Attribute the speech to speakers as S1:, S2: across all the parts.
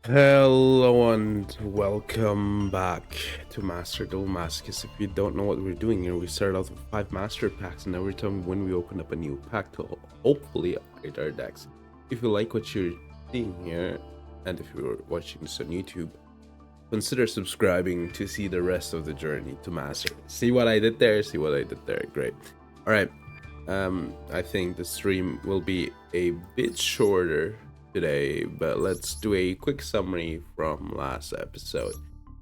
S1: Hello and welcome back to Master Duel Masochist. If you don't know what we're doing here, we started out with 5 master packs, and every time when we open up a new pack to hopefully upgrade our decks. If you like what you're seeing here, and if you're watching this on YouTube, consider subscribing to see the rest of the journey to Master. See what I did there? See what I did there? Great. Alright, I think the stream will be a bit shorter today, but let's do a quick summary from last episode.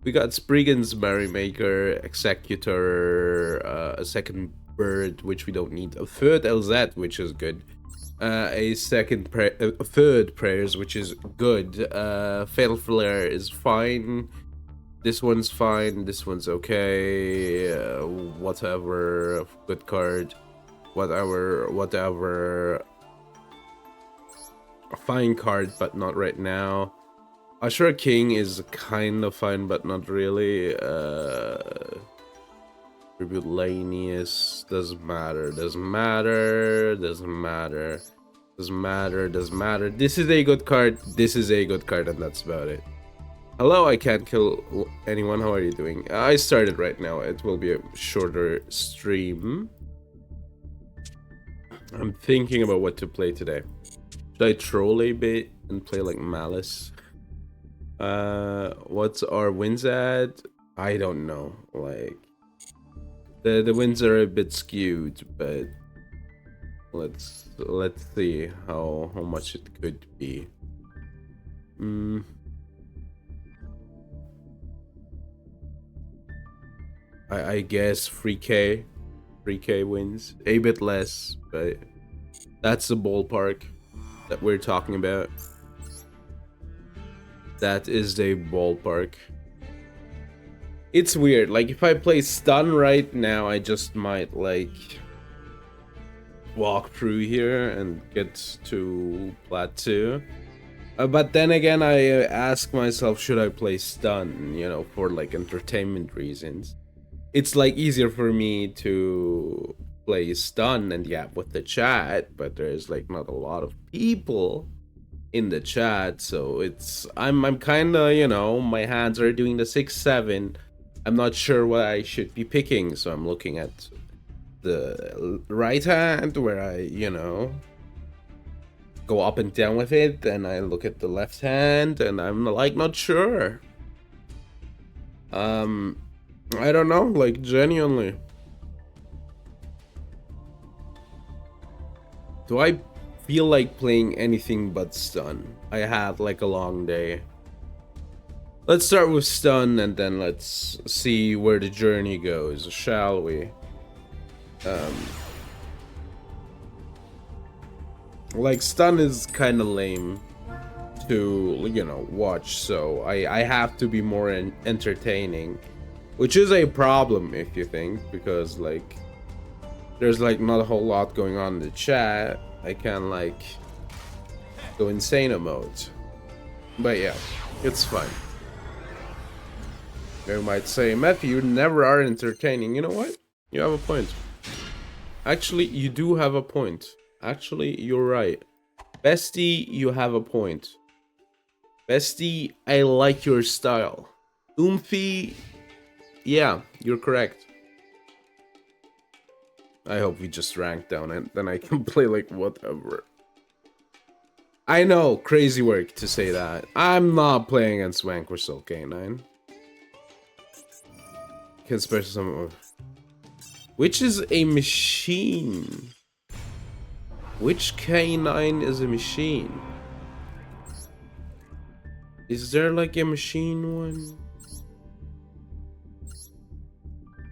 S1: We got Spriggan's Merrymaker, Executor, a second bird, which we don't need, a third LZ, which is good, a third prayers, which is good, Fatal Flare is fine, this one's fine, this one's okay, whatever, good card, whatever. A fine card, but not right now. Ashura King is kind of fine, but not really. Tribute Lanius doesn't matter. Doesn't matter. Doesn't matter. Doesn't matter. Doesn't matter. This is a good card. This is a good card, and that's about it. Hello, I can't kill anyone. How are you doing? I started right now. It will be a shorter stream. I'm thinking about what to play today. Should I troll a bit and play like Malice? What's our wins at? I don't know. Like the wins are a bit skewed, but let's see how much it could be. I guess 3k wins, a bit less, but that's the ballpark that we're talking about. That is the ballpark. It's weird, like if I play stun right now, I just might like walk through here and get to plateau. But then again, I ask myself, should I play stun, you know, for like entertainment reasons? It's like easier for me to play stun and yeah, with the chat, but there's like not a lot of people in the chat, so it's I'm kind of, you know, my hands are doing the 6-7. I'm not sure what I should be picking, so I'm looking at the right hand where I, you know, go up and down with it, and I look at the left hand and I'm like not sure. I don't know, like genuinely. Do I feel like playing anything but stun? I had like a long day. Let's start with stun and then let's see where the journey goes, shall we? Like stun is kind of lame to, you know, watch, so I have to be more entertaining, which is a problem if you think, because like there's like not a whole lot going on in the chat. I can like go insane mode, but yeah, it's fine. You might say, Matthew, you never are entertaining. You know what? You have a point. Actually, you do have a point. Actually, you're right. Bestie, you have a point. Bestie, I like your style. Oomphy, yeah, you're correct. I hope we just rank down and then I can play like whatever. I know, crazy work to say that. I'm not playing against Vanquisher K9. Can special summon. Which is a machine? Which K9 is a machine? Is there like a machine one?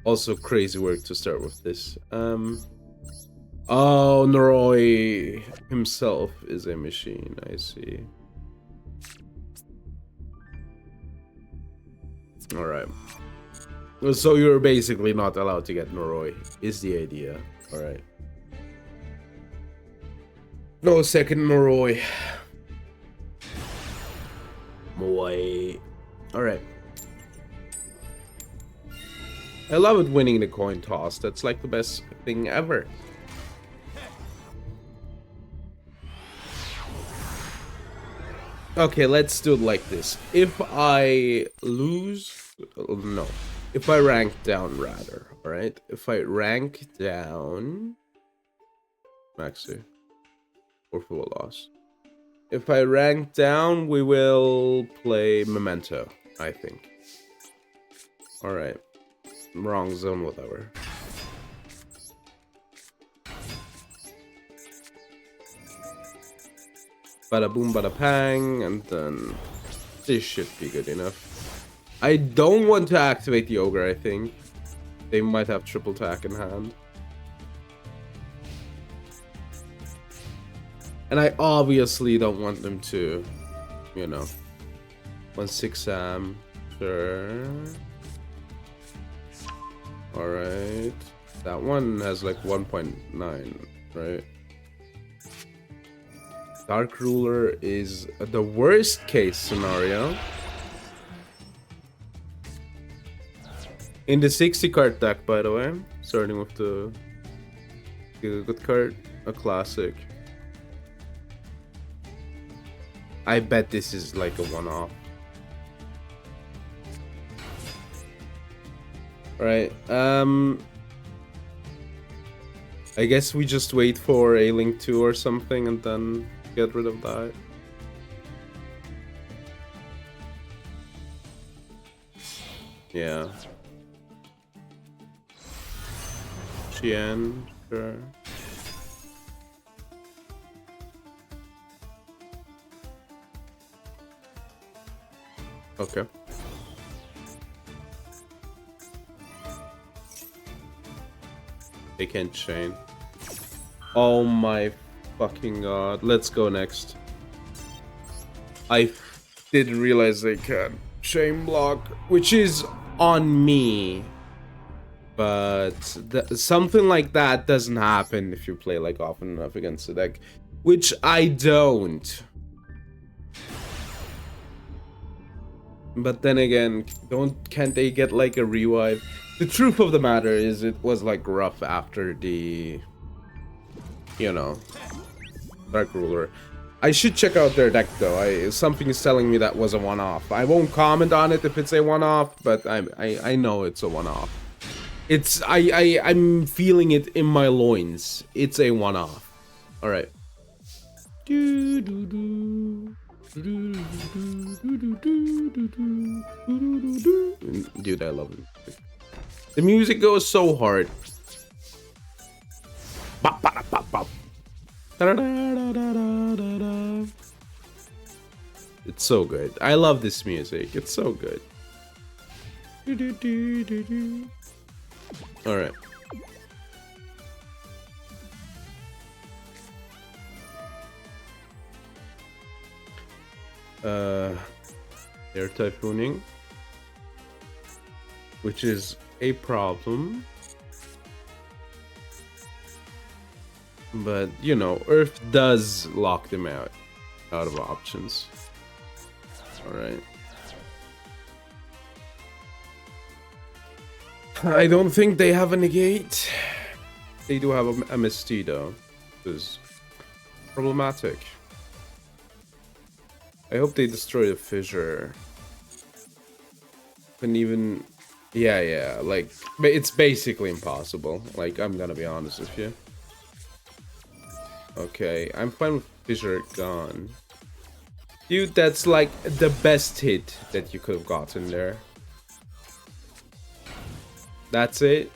S1: Also crazy work to start with this. Oh, Noroi himself is a machine, I see. Alright. So you're basically not allowed to get Noroi, is the idea. Alright. No second Noroi. Boy. Alright. I love it winning the coin toss. That's like the best thing ever. Okay, let's do it like this. If I lose, no. If I rank down, rather, all right. If I rank down, actually, or for a loss. If I rank down, we will play Memento, I think. All right. Wrong zone, whatever. Bada boom, bada pang, and then this should be good enough. I don't want to activate the ogre, I think. They might have triple attack in hand. And I obviously don't want them to, you know. 1/6 sure. Alright. That one has like 1.9, right? Dark Ruler is the worst case scenario. In the 60 card deck, by the way, starting with the good card, a classic. I bet this is like a one-off. Right, I guess we just wait for a Link 2 or something and then get rid of that. Yeah. Xian, sure. Okay. They can't chain. Oh my fucking god. Let's go next. I didn't realize they can chain block, which is on me. But something like that doesn't happen if you play like often enough against the deck, which I don't. But then again, can't they get like a revive? The truth of the matter is it was like rough after the, you know, Dark Ruler. I should check out their deck though. Something is telling me that was a one-off. I won't comment on it if it's a one-off, but I know it's a one-off. It's I'm feeling it in my loins. It's a one-off. All right. Dude, I love it. The music goes so hard. It's so good. I love this music. It's so good. All right. They're typhooning, which is a problem. But, you know, Earth does lock them out of options. Alright. I don't think they have a negate. They do have a Misty though, which is problematic. I hope they destroy the fissure. And even... Yeah, like, it's basically impossible. Like, I'm gonna be honest with you. Okay, I'm fine with fissure gone. Dude, that's like the best hit that you could have gotten there. That's it.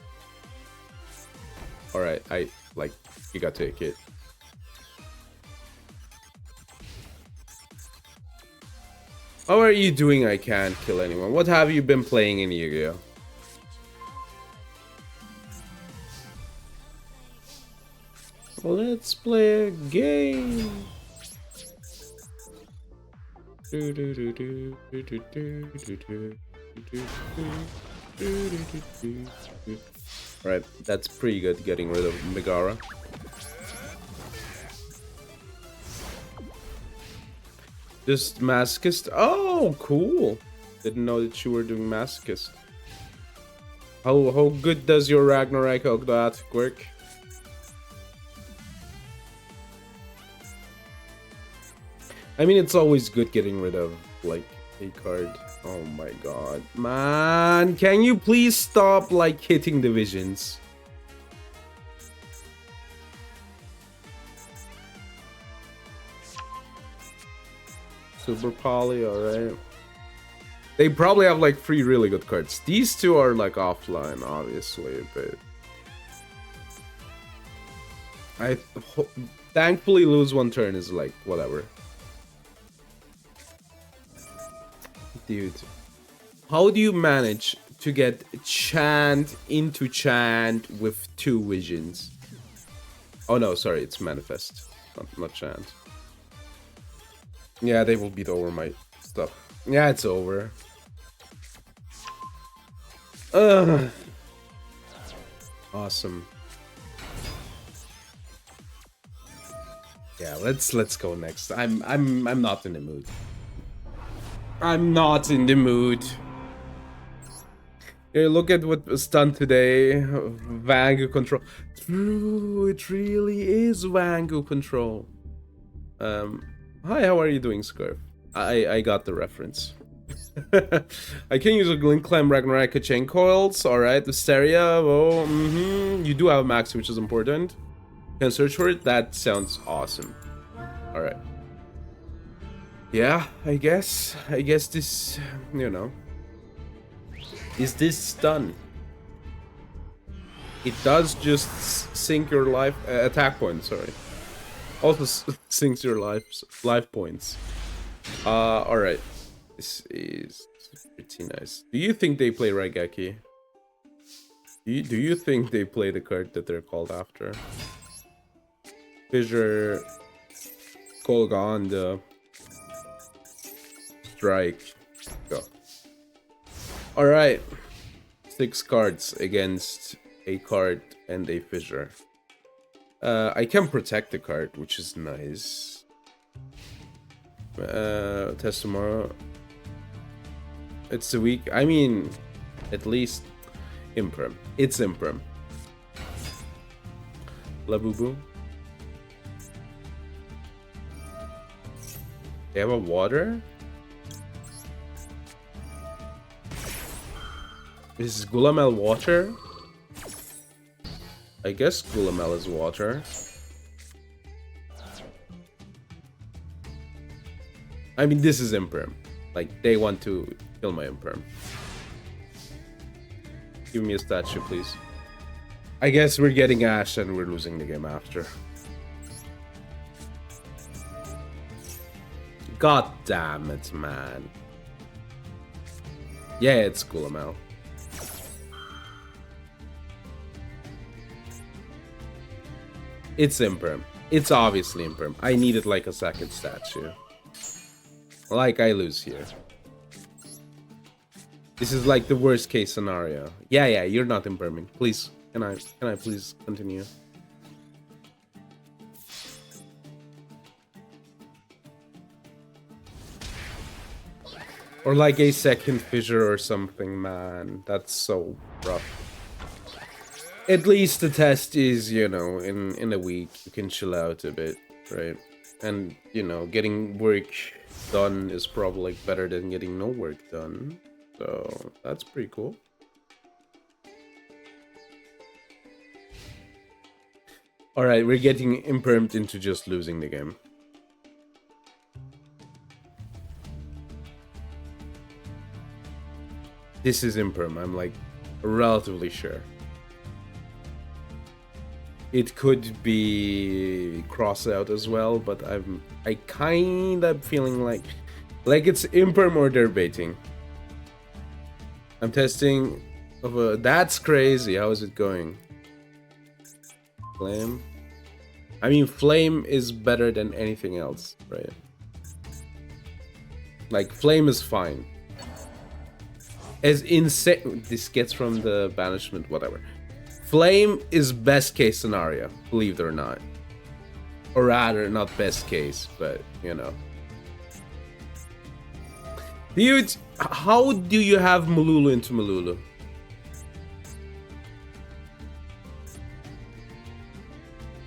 S1: Alright, you gotta take it. How are you doing? I can't kill anyone. What have you been playing in Yu-Gi-Oh? Let's play a game. Right, that's pretty good getting rid of Megara. Just Masochist. Oh, cool. Didn't know that you were doing Masochist. How good does your Ragnarok Ogdoatic work? I mean, it's always good getting rid of, like, a card. Oh my god. Man, can you please stop, like, hitting the visions? Super Poly, alright. They probably have, like, 3 really good cards. These two are, like, offline, obviously, but... I thankfully lose 1 turn is, like, whatever. Dude. How do you manage to get Chant into Chant with 2 visions? Oh no, sorry, it's Manifest, not Chant. Yeah, they will beat over my stuff. Yeah, it's over. Awesome. Yeah, let's go next. I'm not in the mood. I'm not in the mood. Here, look at what was done today. Vangu control. True, it really is Vangu control. Hi, how are you doing, Scarf? I got the reference. I can use a Glint Climb Ragnarok chain coils. Alright, the Steria. Oh, You do have a max, which is important. Can search for it? That sounds awesome. Alright. Yeah, I guess this, you know. Is this done? It does just sink your life attack points, sorry. Also sinks your life points. Alright. This is pretty nice. Do you think they play Raigeki? Do you think they play the card that they're called after? Fissure, Kolganda, Strike, go. Alright. 6 cards against a card and a Fissure. I can protect the card, which is nice. Test tomorrow. It's a week. I mean, at least Imperm. It's Imperm. Labubu. They have a water? Is Gulamel water? I guess Gulamel is water. I mean, this is Imperm. Like, they want to kill my Imperm. Give me a statue, please. I guess we're getting Ash and we're losing the game after. God damn it, man. Yeah, it's Gulamel. It's Imperm. It's obviously Imperm. I needed like a second statue. Like, I lose here. This is like the worst case scenario. Yeah, you're not Imperming. Please, can I please continue? Or like a second Fissure or something, man. That's so rough. At least the test is, you know, in a week. You can chill out a bit, right? And, you know, getting work done is probably like better than getting no work done. So, that's pretty cool. Alright, we're getting impermed into just losing the game. This is imperm, I'm like relatively sure. It could be cross out as well, but I kind of feeling like it's imperm or they're baiting. I'm testing of a, that's crazy. How is it going? Flame. I mean, flame is better than anything else, right? Like, flame is fine. As insane, this gets from the banishment, whatever. Flame is best case scenario, believe it or not. Or rather, not best case, but, you know. Dude, how do you have Malulu into Malulu?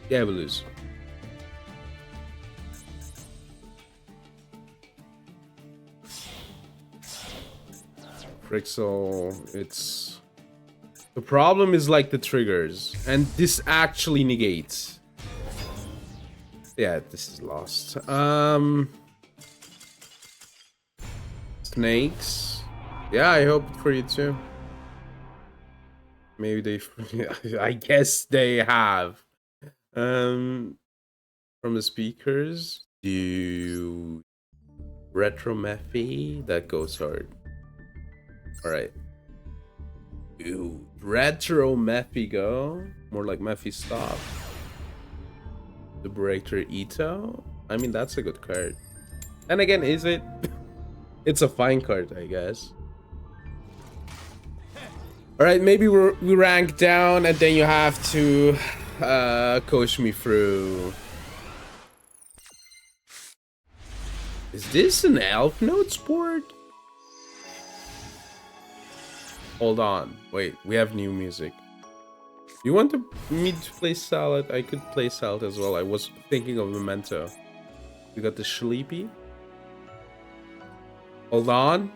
S1: Yeah, we lose. Frixel, it's... The problem is like the triggers, and this actually negates. Yeah, this is lost. Snakes. Yeah, I hope for you too. Maybe they... I guess they have. From the speakers, do Retro Mephi, that goes hard. Alright. Ooh, Retro Mephi go. More like Mephi stop. The Breaker Ito. I mean, that's a good card. And again, is it? It's a fine card, I guess. Alright, maybe we rank down and then you have to coach me through. Is this an Elf Notes board? Hold on. Wait, we have new music. You want me to play Salad? I could play Salad as well. I was thinking of Memento. We got the Sleepy. Hold on.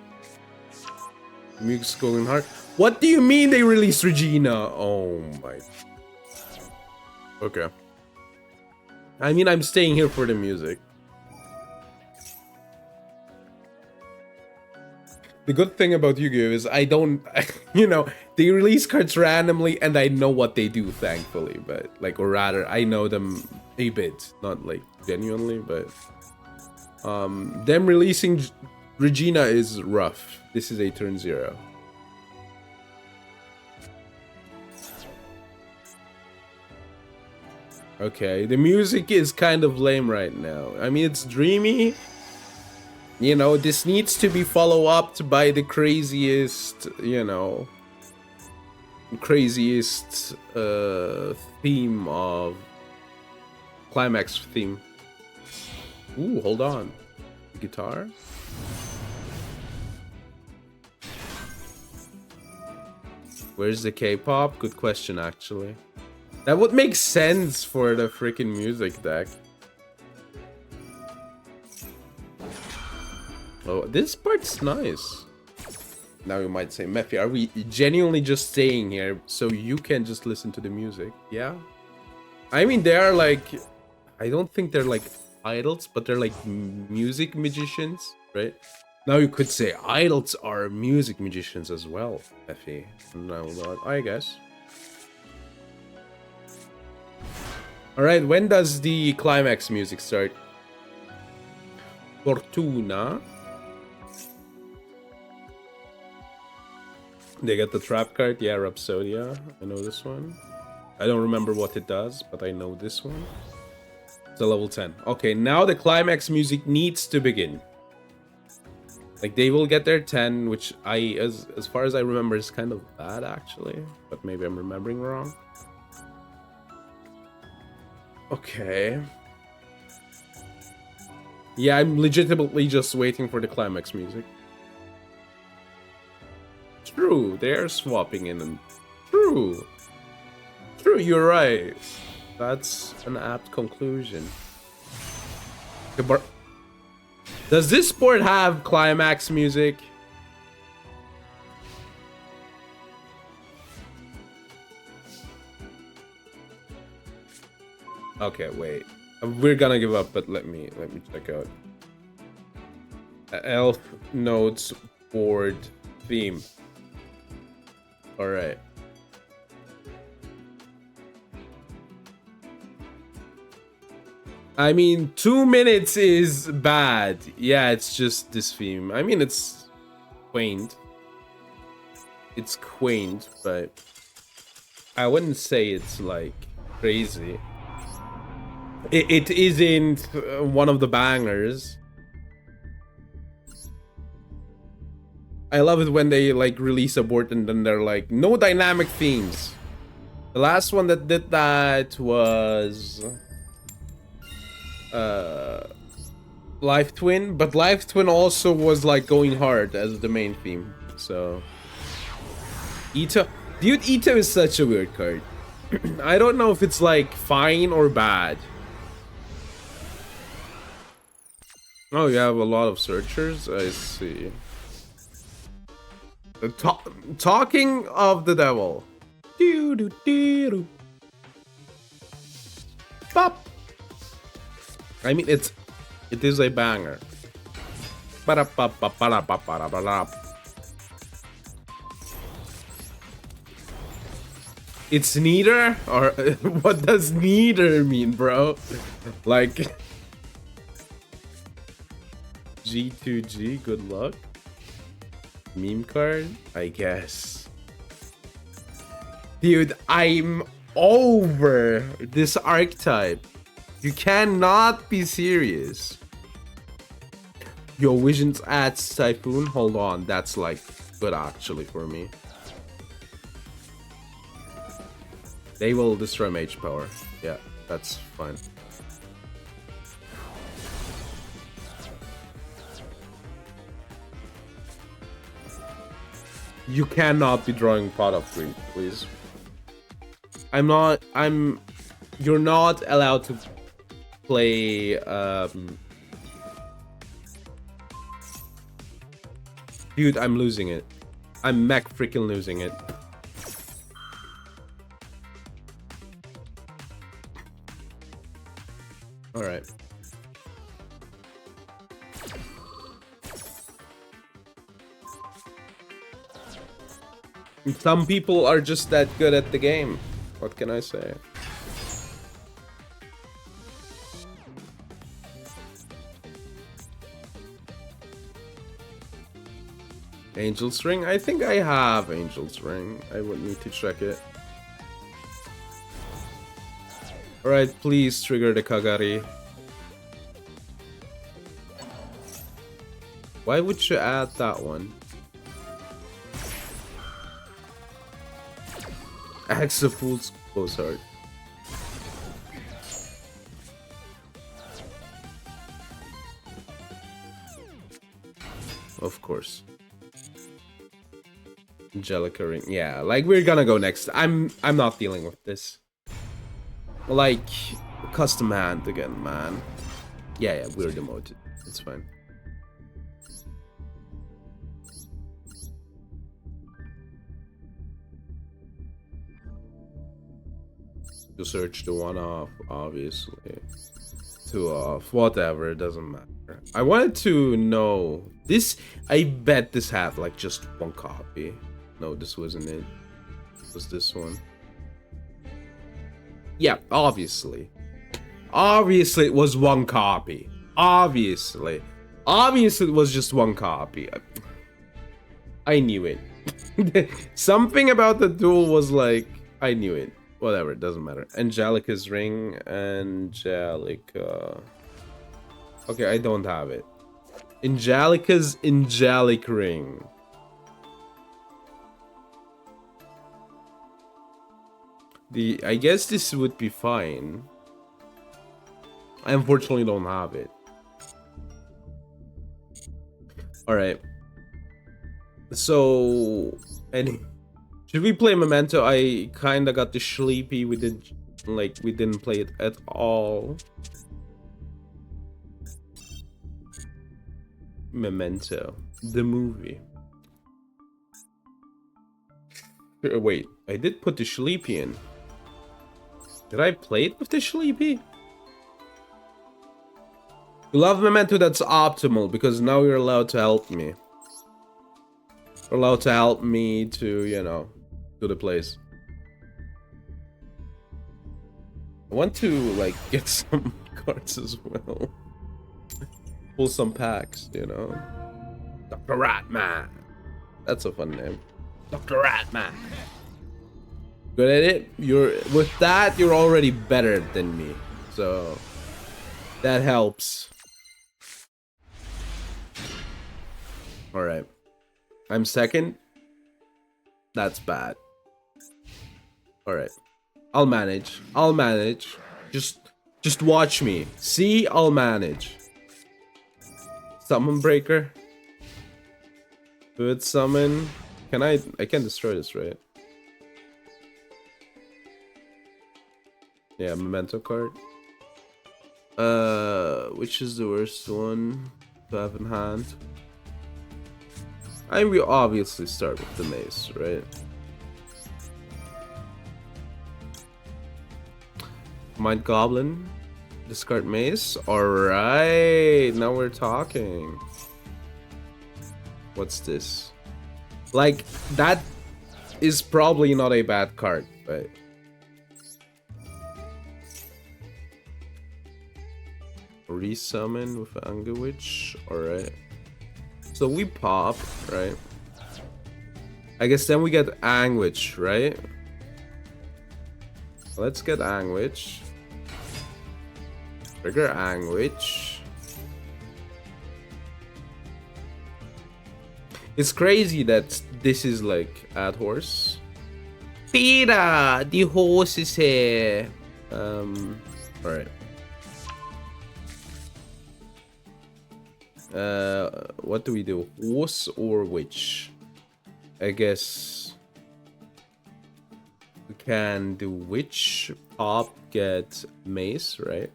S1: Music's going hard. What do you mean they released Regina? Oh my. Okay. I mean, I'm staying here for the music. The good thing about Yu-Gi-Oh! Is I don't, you know, they release cards randomly and I know what they do, thankfully. But, like, or rather, I know them a bit. Not, like, genuinely, but... them releasing Regina is rough. This is a turn 0. Okay, the music is kind of lame right now. I mean, it's dreamy. You know, this needs to be followed-up by the craziest, you know, craziest theme of... Climax theme. Ooh, hold on. Guitar? Where's the K-pop? Good question, actually. That would make sense for the freaking music deck. Oh, this part's nice. Now you might say, Mephi, are we genuinely just staying here so you can just listen to the music? Yeah. I mean, they are like... I don't think they're like idols, but they're like music magicians, right? Now you could say idols are music magicians as well, Mephi. No, not, I guess. Alright, when does the climax music start? Fortuna. They get the trap card. Yeah, Rhapsodia. I know this one. I don't remember what it does, but I know this one. It's a level 10. Okay, now the climax music needs to begin. Like, they will get their 10, which as far as I remember, is kind of bad, actually. But maybe I'm remembering wrong. Okay. Yeah, I'm legitimately just waiting for the climax music. True, they're swapping in and... True, you're right. That's an apt conclusion. Does this board have climax music? Okay, wait. We're gonna give up, but let me check out. Elf Notes board theme. All right. I mean, 2 minutes is bad. Yeah, it's just this theme. I mean, it's quaint. It's quaint, but I wouldn't say it's like crazy. It isn't one of the bangers. I love it when they like release a board and then they're like, no dynamic themes. The last one that did that was Life Twin, but Life Twin also was like going hard as the main theme. So Ito, dude, Ito is such a weird card. I don't know if it's like fine or bad. Oh, you have a lot of searchers? I see. Talking of the devil. Doo doo doo doo. Pop. I mean, it is a banger. It's neither, or what does neither mean, bro? Like G2G, good luck. Meme card, I guess. Dude, I'm over this archetype. You cannot be serious. Yo, Visions adds Typhoon. Hold on, that's like good actually for me. They will destroy Mage Power. Yeah, that's fine. You cannot be drawing Pot of Greed, please. You're not allowed to play, Dude, I'm losing it. I'm mech freaking losing it. Alright. Some people are just that good at the game. What can I say? Angel's Ring? I think I have Angel's Ring. I would need to check it. Alright, please trigger the Kagari. Why would you add that one? Axe of Fool's Close Heart. Of course. Angelica Ring. Yeah, like we're gonna go next. I'm not dealing with this. Like custom hand again, man. Yeah, we're demoted. It's fine. To search the one off, obviously. Two off, whatever, it doesn't matter. I wanted to know this. I bet this had like just one copy. No, this wasn't it. It was this one. Yeah, obviously. Obviously, it was one copy. Obviously. Obviously, it was just one copy. I knew it. Something about the duel was like, I knew it. Whatever, it doesn't matter. Angelica's Ring. Angelica. Okay, I don't have it. Angelica's Angelic Ring. I guess this would be fine. I unfortunately don't have it. Alright. So, should we play Memento? I kinda got the sleepy. We didn't play it at all. Memento, the movie. Wait, I did put the sleepy in. Did I play it with the sleepy? You love Memento, that's optimal, because now you're allowed to help me. You're allowed to help me to, you know, to the place. I want to, like, get some cards as well. Pull some packs, you know. Dr. Ratman. That's a fun name. Dr. Ratman. Good at it? With that, you're already better than me. So that helps. Alright. I'm second. That's bad. Alright. I'll manage. I'll manage. Just watch me. See, I'll manage. Summon Breaker. Good summon. I can destroy this, right? Yeah, Memento card. Which is the worst one to have in hand? And we obviously start with the mace, right? Mind Goblin. Discard mace. Alright, now we're talking. What's this? Like, that is probably not a bad card, but... Resummon with Anguish. Alright. So we pop, right? I guess then we get Anguish, right? Let's get Anguish. Trigger Anguish. It's crazy that this is like at horse. Peter, the horse is here. Alright. What do we do? Horse or witch? I guess we can do witch, pop, get mace, right?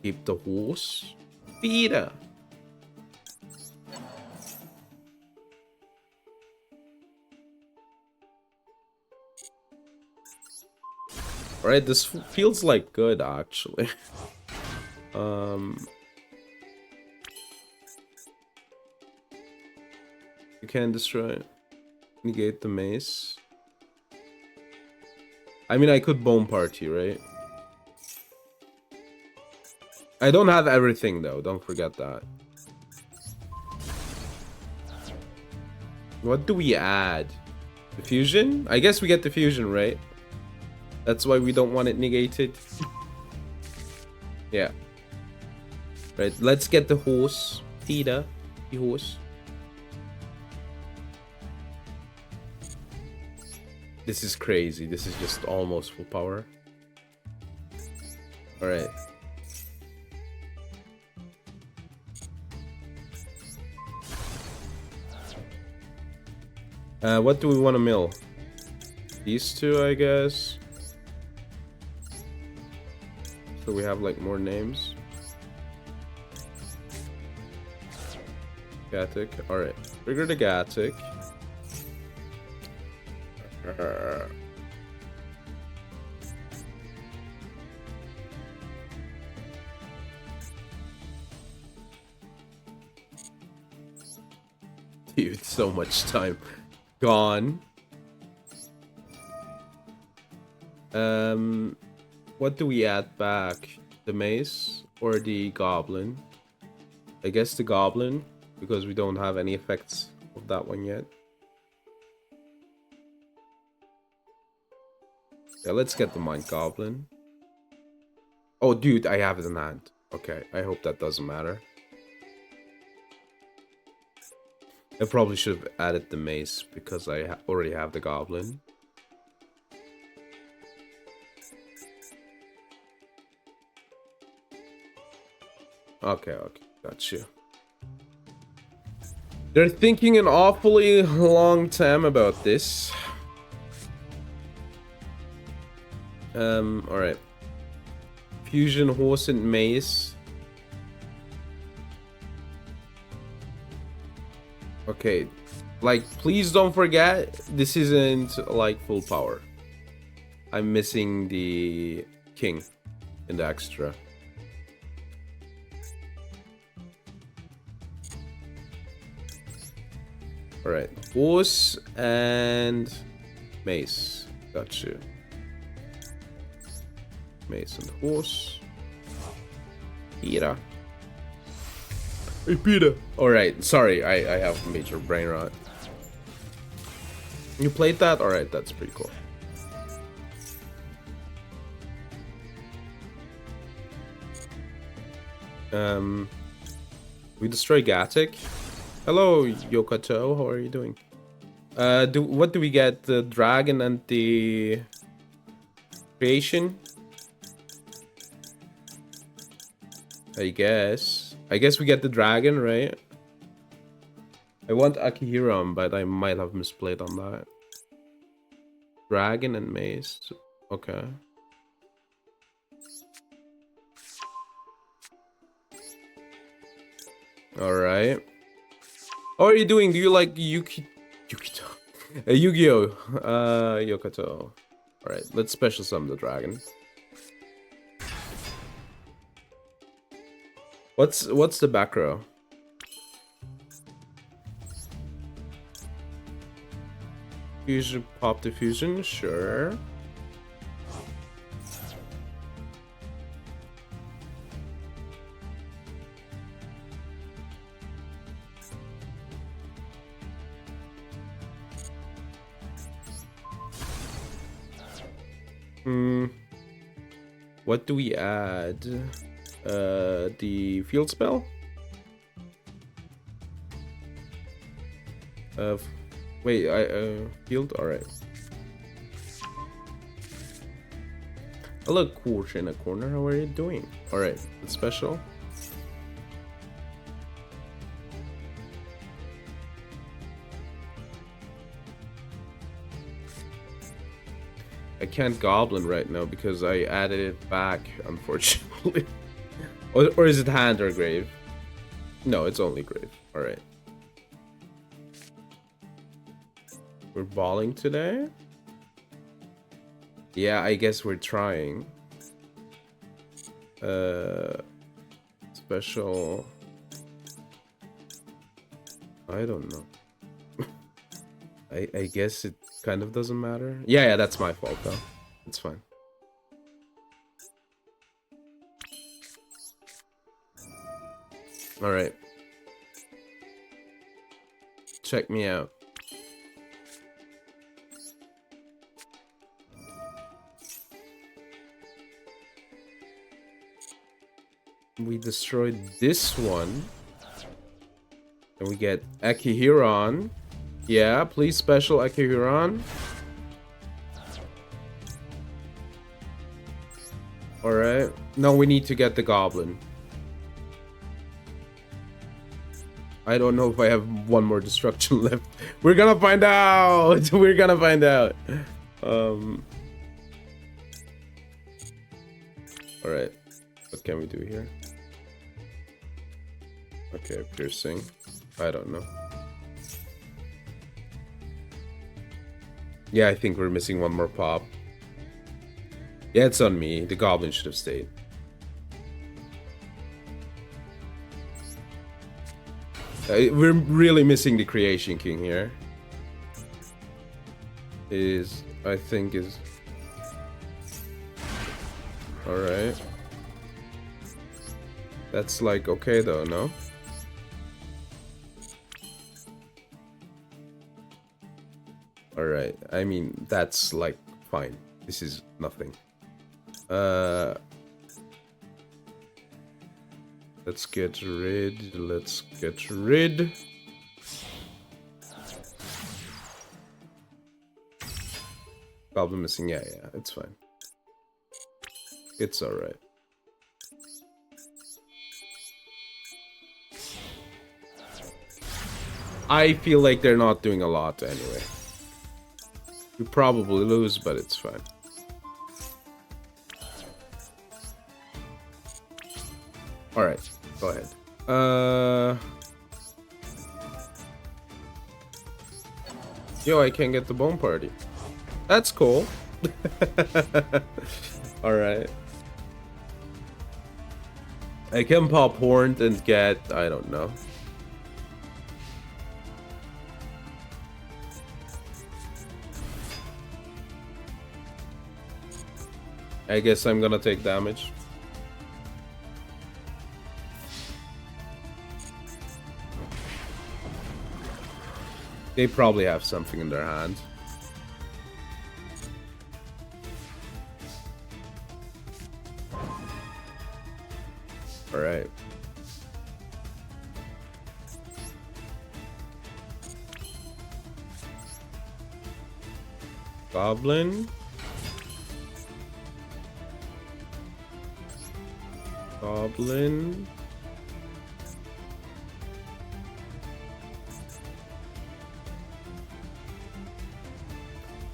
S1: Keep the horse. Peter. Alright, this feels like good actually. You can destroy, negate the mace. I mean, I could bone party, right? I don't have everything though, don't forget that. What do we add? Diffusion? I guess we get diffusion, right? That's why we don't want it negated. Yeah. Right, let's get the horse. Peter, the horse. This is crazy. This is just almost full power. Alright. What do we want to mill? These two, I guess. So we have like more names. Gatic. Alright. Trigger the Gatic. Dude, so much time gone. What do we add back? The mace or the goblin? I guess the goblin, because we don't have any effects of that one yet. Yeah, let's get the Mind Goblin. Oh, dude, I have it in hand. Okay, I hope that doesn't matter. I probably should have added the mace because I already have the goblin. Okay, got you. They're thinking an awfully long time about this. Alright. Fusion, horse, and mace. Okay. Like, please don't forget, this isn't, like, full power. I'm missing the king in the extra. Alright. Horse and mace. Got you. Mace and horse. Peter. Hey, Peter. Alright, sorry, I have major brain rot. You played that? Alright, that's pretty cool. We destroy Gatic. Hello, Yokato, how are you doing? What do we get? The dragon and the creation? I guess we get the dragon, right? I want Akihiram, but I might have misplayed on that. Dragon and mace. Okay. Alright. How are you doing? Do you like Yukito? Yu-Gi-Oh! Yokoto. Alright, let's special summon the dragon. What's the back row? Fusion, pop diffusion, sure. What do we add? The field spell? Wait, field? Alright. Hello, Quarter in a corner. How are you doing? Alright, it's special. I can't goblin right now because I added it back, unfortunately. Or is it hand or grave? No, it's only grave. Alright. We're balling today? Yeah, I guess we're trying. Special... I don't know. I guess it kind of doesn't matter. Yeah, that's my fault though. It's fine. Alright. Check me out. We destroyed this one. And we get Akihiron. Yeah, please special Akihiron. Alright. Now we need to get the goblin. I don't know if I have one more destruction left. We're gonna find out! We're gonna find out. Alright. What can we do here? Okay, piercing. I don't know. Yeah, I think we're missing one more pop. Yeah, it's on me. The goblin should have stayed. We're really missing the Creation King here. I think is... Alright. That's like okay though, no? Alright, I mean, that's like fine. This is nothing. Let's get rid. Goblin missing, yeah, it's fine. It's alright. I feel like they're not doing a lot anyway. We probably lose, but it's fine. Alright, go ahead. Yo, I can't get the bone party. That's cool. Alright. I can pop horned and get, I don't know. I guess I'm gonna take damage. They probably have something in their hand. Alright. Goblin. Goblin.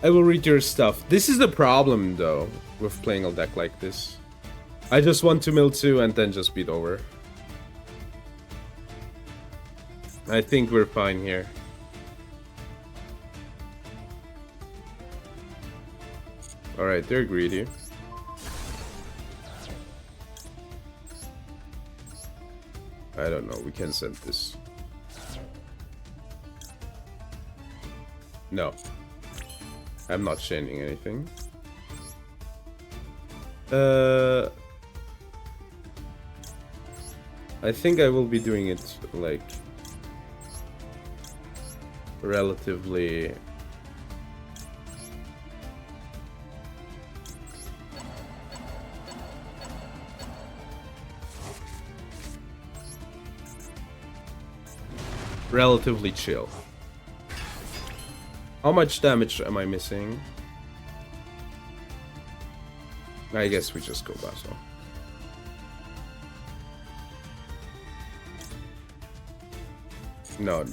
S1: I will read your stuff. This is the problem, though, with playing a deck like this. I just want to mill 2 and then just beat over. I think we're fine here. Alright, they're greedy. I don't know, we can send this. No. I'm not chaining anything. I think I will be doing it, like, relatively... relatively chill. How much damage am I missing? I guess we just go Basso. No.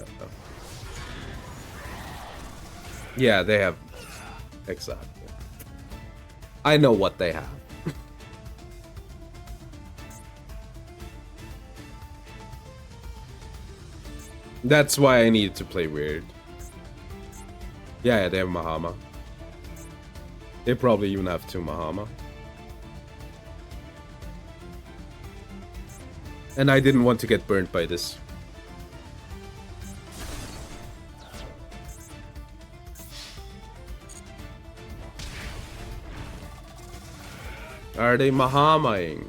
S1: Yeah, they have... Exactly. I know what they have. That's why I needed to play weird. Yeah, they have Mahama. They probably even have 2 Mahama. And I didn't want to get burnt by this. Are they Mahamaing?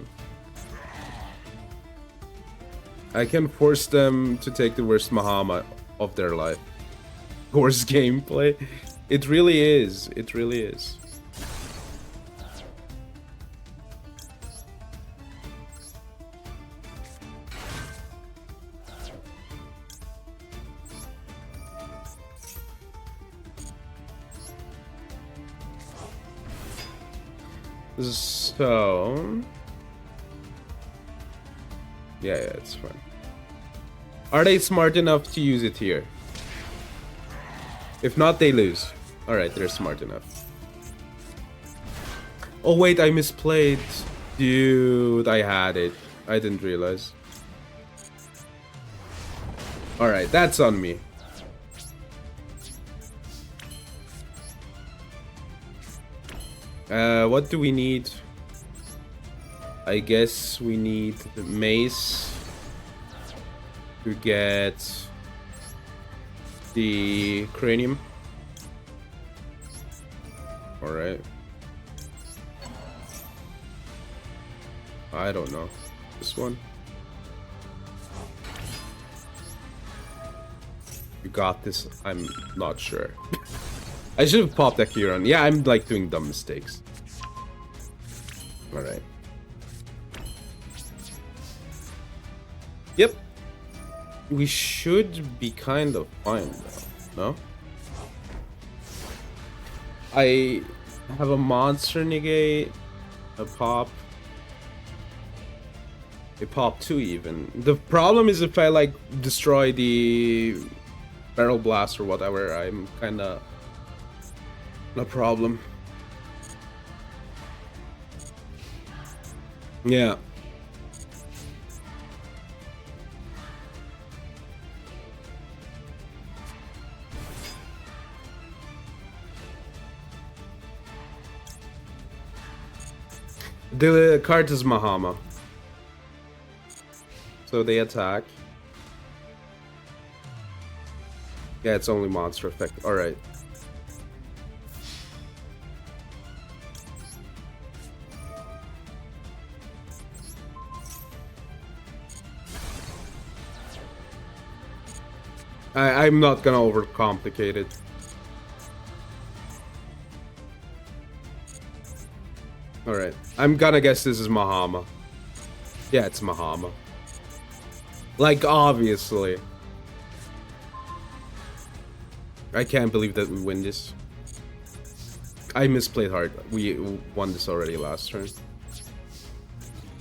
S1: I can force them to take the worst Mahama of their life. Worst gameplay? It really is. It really is. So... Yeah, it's fine. Are they smart enough to use it here? If not, they lose. Alright, they're smart enough. Oh wait, I misplayed. Dude, I had it. I didn't realize. Alright, that's on me. What do we need? I guess we need the mace to get the cranium. Alright. I don't know. This one. You got this? I'm not sure. I should have popped that Kieran. Yeah, I'm like doing dumb mistakes. Alright. Yep. We should be kind of fine though, no? I have a monster negate, a pop 2 even. The problem is if I like destroy the barrel blast or whatever, I'm kinda a problem. Yeah. The card is Mahama. So they attack. Yeah, it's only monster effect. Alright. I'm not gonna overcomplicate it. Alright. I'm gonna guess this is Mahama. Yeah, it's Mahama. Like, obviously. I can't believe that we win this. I misplayed hard. We won this already last turn.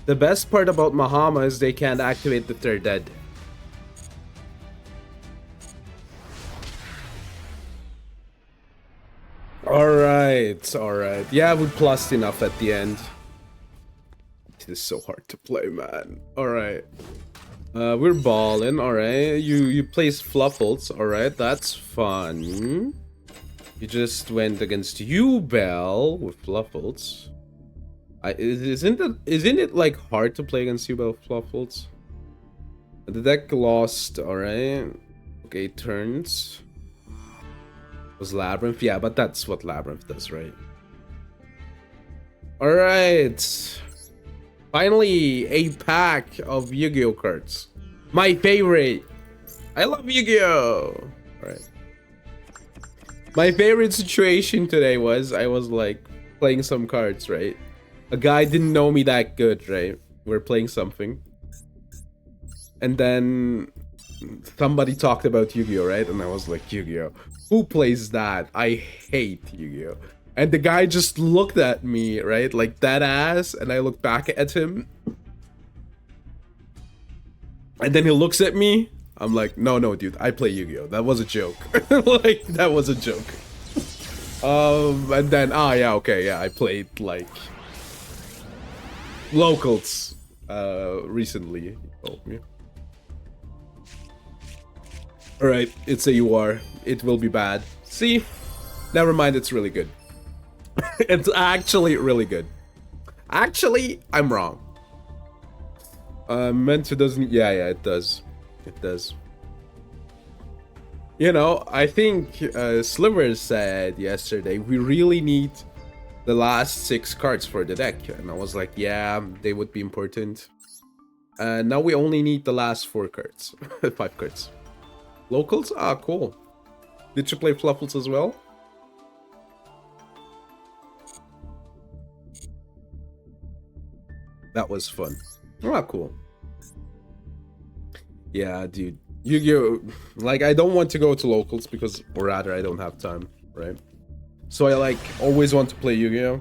S1: The best part about Mahama is they can't activate if they're dead. Alright. Yeah, we plussed enough at the end. It is so hard to play, man. Alright. We're balling, alright. You place Fluffles, alright, that's fun. You just went against you, Bell, with Fluffles. Isn't it like hard to play against you, Bell, with Fluffles? The deck lost, alright. Okay, turns. Was Labyrinth? Yeah, but that's what Labyrinth does, right? Alright. Finally, a pack of Yu-Gi-Oh cards. My favorite. I love Yu-Gi-Oh! Alright. My favorite situation today was I was like playing some cards, right? A guy didn't know me that good, right? We're playing something. And then somebody talked about Yu-Gi-Oh, right? And I was like, Yu-Gi-Oh, who plays that? I hate Yu-Gi-Oh. And the guy just looked at me, right? Like that ass. And I looked back at him. And then he looks at me. I'm like, no, dude, I play Yu-Gi-Oh. That was a joke. Like, that was a joke. And then, yeah, okay, yeah, I played, like, locals, recently, he told me. Alright, it's a UR. It will be bad. See? Never mind, it's really good. It's actually really good. Actually, I'm wrong. Mentor doesn't... Yeah, it does. It does. You know, I think Sliver said yesterday, we really need the last 6 cards for the deck. And I was like, yeah, they would be important. Now we only need the last 4 cards. 5 cards. Locals? Ah, cool. Did you play Fluffles as well? That was fun. Ah, cool. Yeah, dude. Yu-Gi-Oh! Like, I don't want to go to locals because, or rather, I don't have time, right? So I, like, always want to play Yu-Gi-Oh!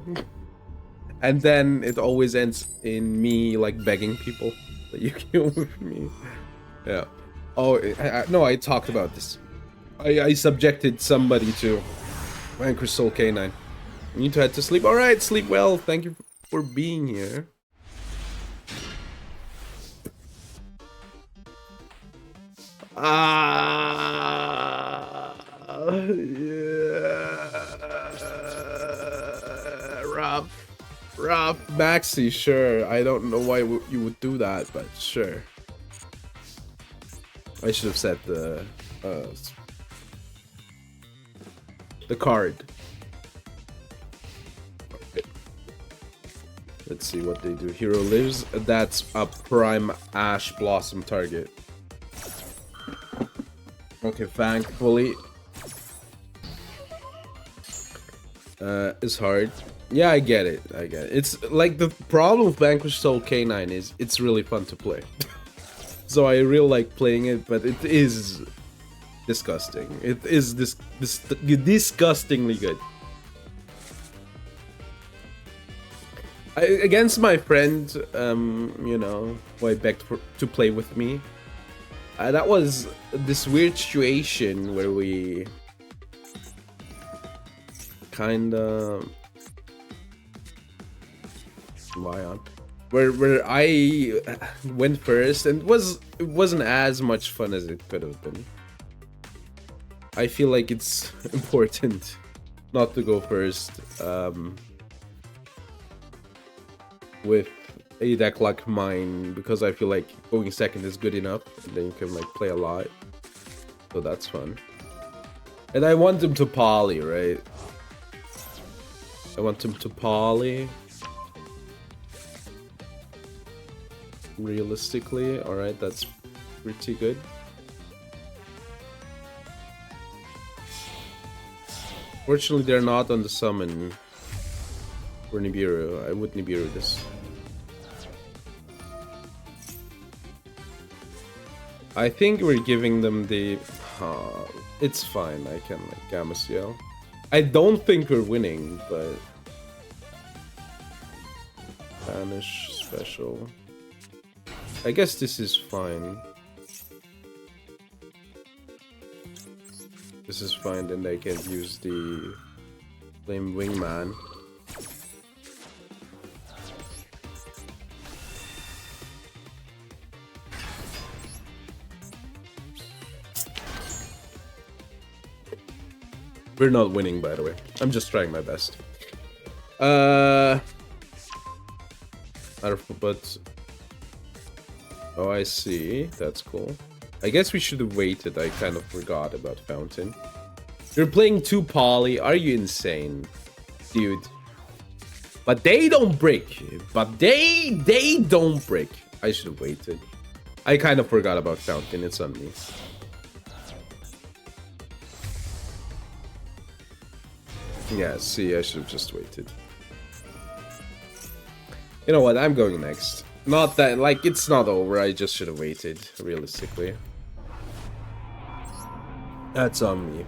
S1: And then it always ends in me, like, begging people that Yu-Gi-Oh! With me. Yeah. Oh, no, I talked about this. I subjected somebody to Vanquish Soul K9. You need to head to sleep. Alright, sleep well. Thank you for being here. Yeah. Rough. Maxi, sure. I don't know why you would do that, but sure. I should have said the card. Okay. Let's see what they do. Hero lives. That's a prime Ash Blossom target. Okay, thankfully. It's hard. Yeah, I get it. It's like the problem with Vanquish Soul K9 is it's really fun to play. So I really like playing it, but it is disgusting. It is disgustingly good. Against my friend, you know, who I begged to play with me. That was this weird situation where we kinda where I went first, and it wasn't as much fun as it could have been. I feel like it's important not to go first with a deck like mine, because I feel like going second is good enough, and then you can like play a lot, so that's fun. And I want him to poly, right? I want him to poly. Realistically, alright, that's pretty good. Fortunately, they're not on the summon for Nibiru. I would Nibiru this. I think we're giving them the... it's fine, I can like Gamma CL. I don't think we're winning, but... Banish, special... I guess this is fine. This is fine, then I can use the Flame Wingman. We're not winning, by the way. I'm just trying my best. But oh, I see. That's cool. I guess we should have waited. I kind of forgot about Fountain. You're playing 2 poly. Are you insane, dude? But they don't break. But they don't break. I should have waited. I kind of forgot about Fountain. It's on me. Yeah, see, I should have just waited. You know what? I'm going next. Not that, like, it's not over. I just should have waited, realistically. That's on me.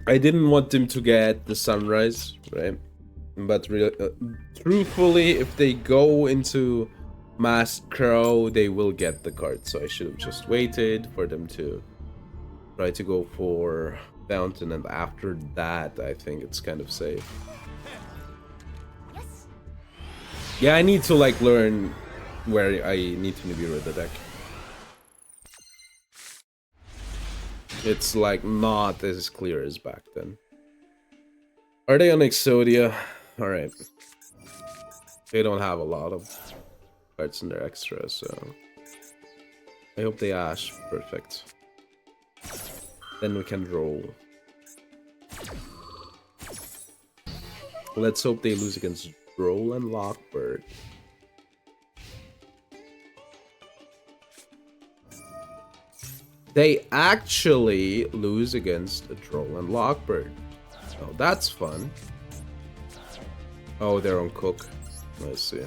S1: I didn't want him to get the sunrise, right? But truthfully, if they go into Masked Crow, they will get the card. So I should have just waited for them to try to go for Fountain, and after that, I think it's kind of safe. Yes. Yeah, I need to like learn where I need to mirror the deck. It's like not as clear as back then. Are they on Exodia? Alright. They don't have a lot of cards in their extra, so I hope they Ash. Perfect. Then we can roll. Let's hope they lose against Droll and Lockbird. They actually lose against a Droll and Lockbird. Oh, that's fun. Oh, they're on Cook. Let's see.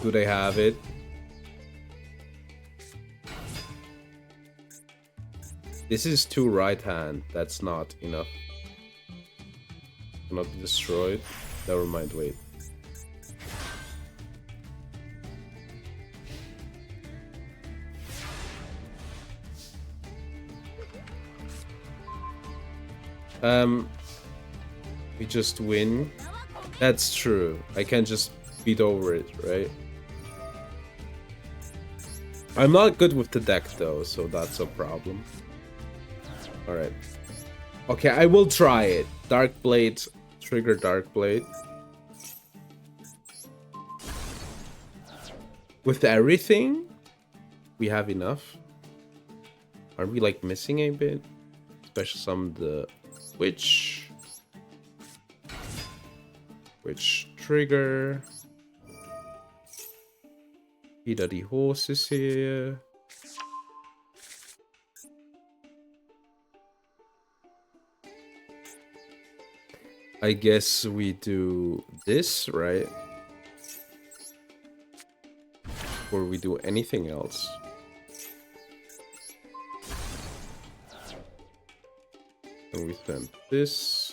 S1: Do they have it? This is 2 right hand. That's not enough. Cannot be destroyed. Never mind, wait. We just win. That's true. I can just beat over it, right? I'm not good with the deck though, so that's a problem. Alright. Okay, I will try it. Dark Blade, trigger Dark Blade. With everything, we have enough. Are we like missing a bit? Especially some of the Witch trigger. The horses here. I guess we do this, right? Or we do anything else. And we spend this.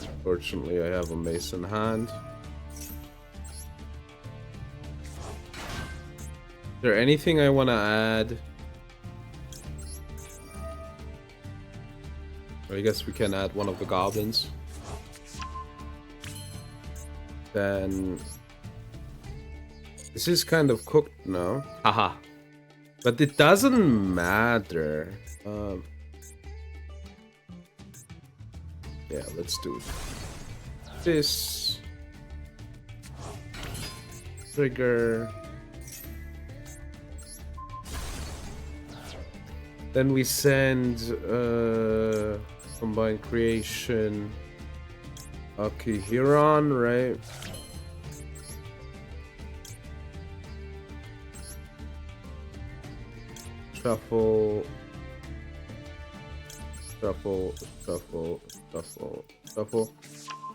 S1: Unfortunately, I have a mace in hand. Is there anything I want to add? I guess we can add one of the goblins. Then this is kind of cooked now. Haha. But it doesn't matter. Yeah, let's do this. Trigger. Then we send Combined Creation. Okay, Huron, right? Shuffle. Shuffle. Shuffle. Shuffle. Shuffle.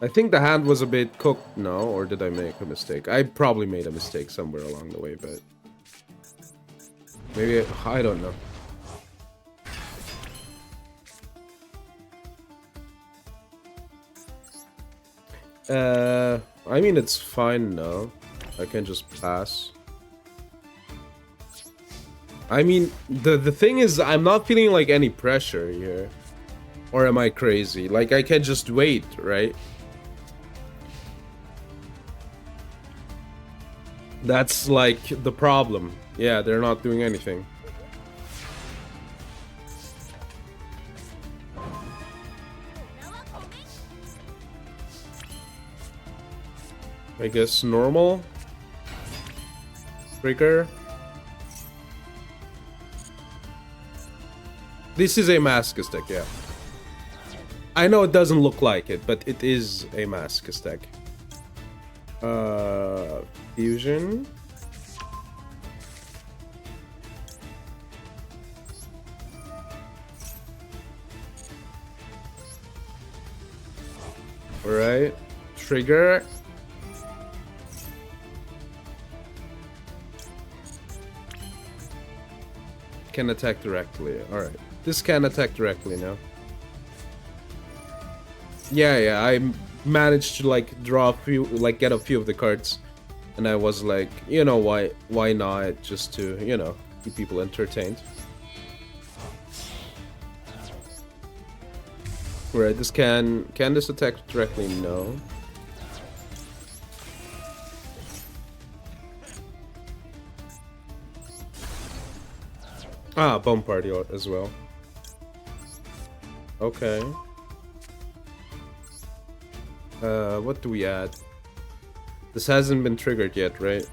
S1: I think the hand was a bit cooked, no? Or did I make a mistake? I probably made a mistake somewhere along the way, but maybe I don't know. I mean, it's fine now. I can just pass. I mean, the thing is, I'm not feeling like any pressure here. Or am I crazy? Like, I can just wait, right? That's like the problem. Yeah, they're not doing anything. I guess normal. Trigger. This is a Masochist deck, yeah. I know it doesn't look like it, but it is a Masochist deck. Fusion. Alright. Trigger. Can attack directly. Alright. This can attack directly now. Yeah, I managed to like draw a few, like get a few of the cards. And I was like, you know, why not? Just to, you know, keep people entertained. Right, this can this attack directly? No. Ah, bomb party as well. Okay. What do we add? This hasn't been triggered yet, right?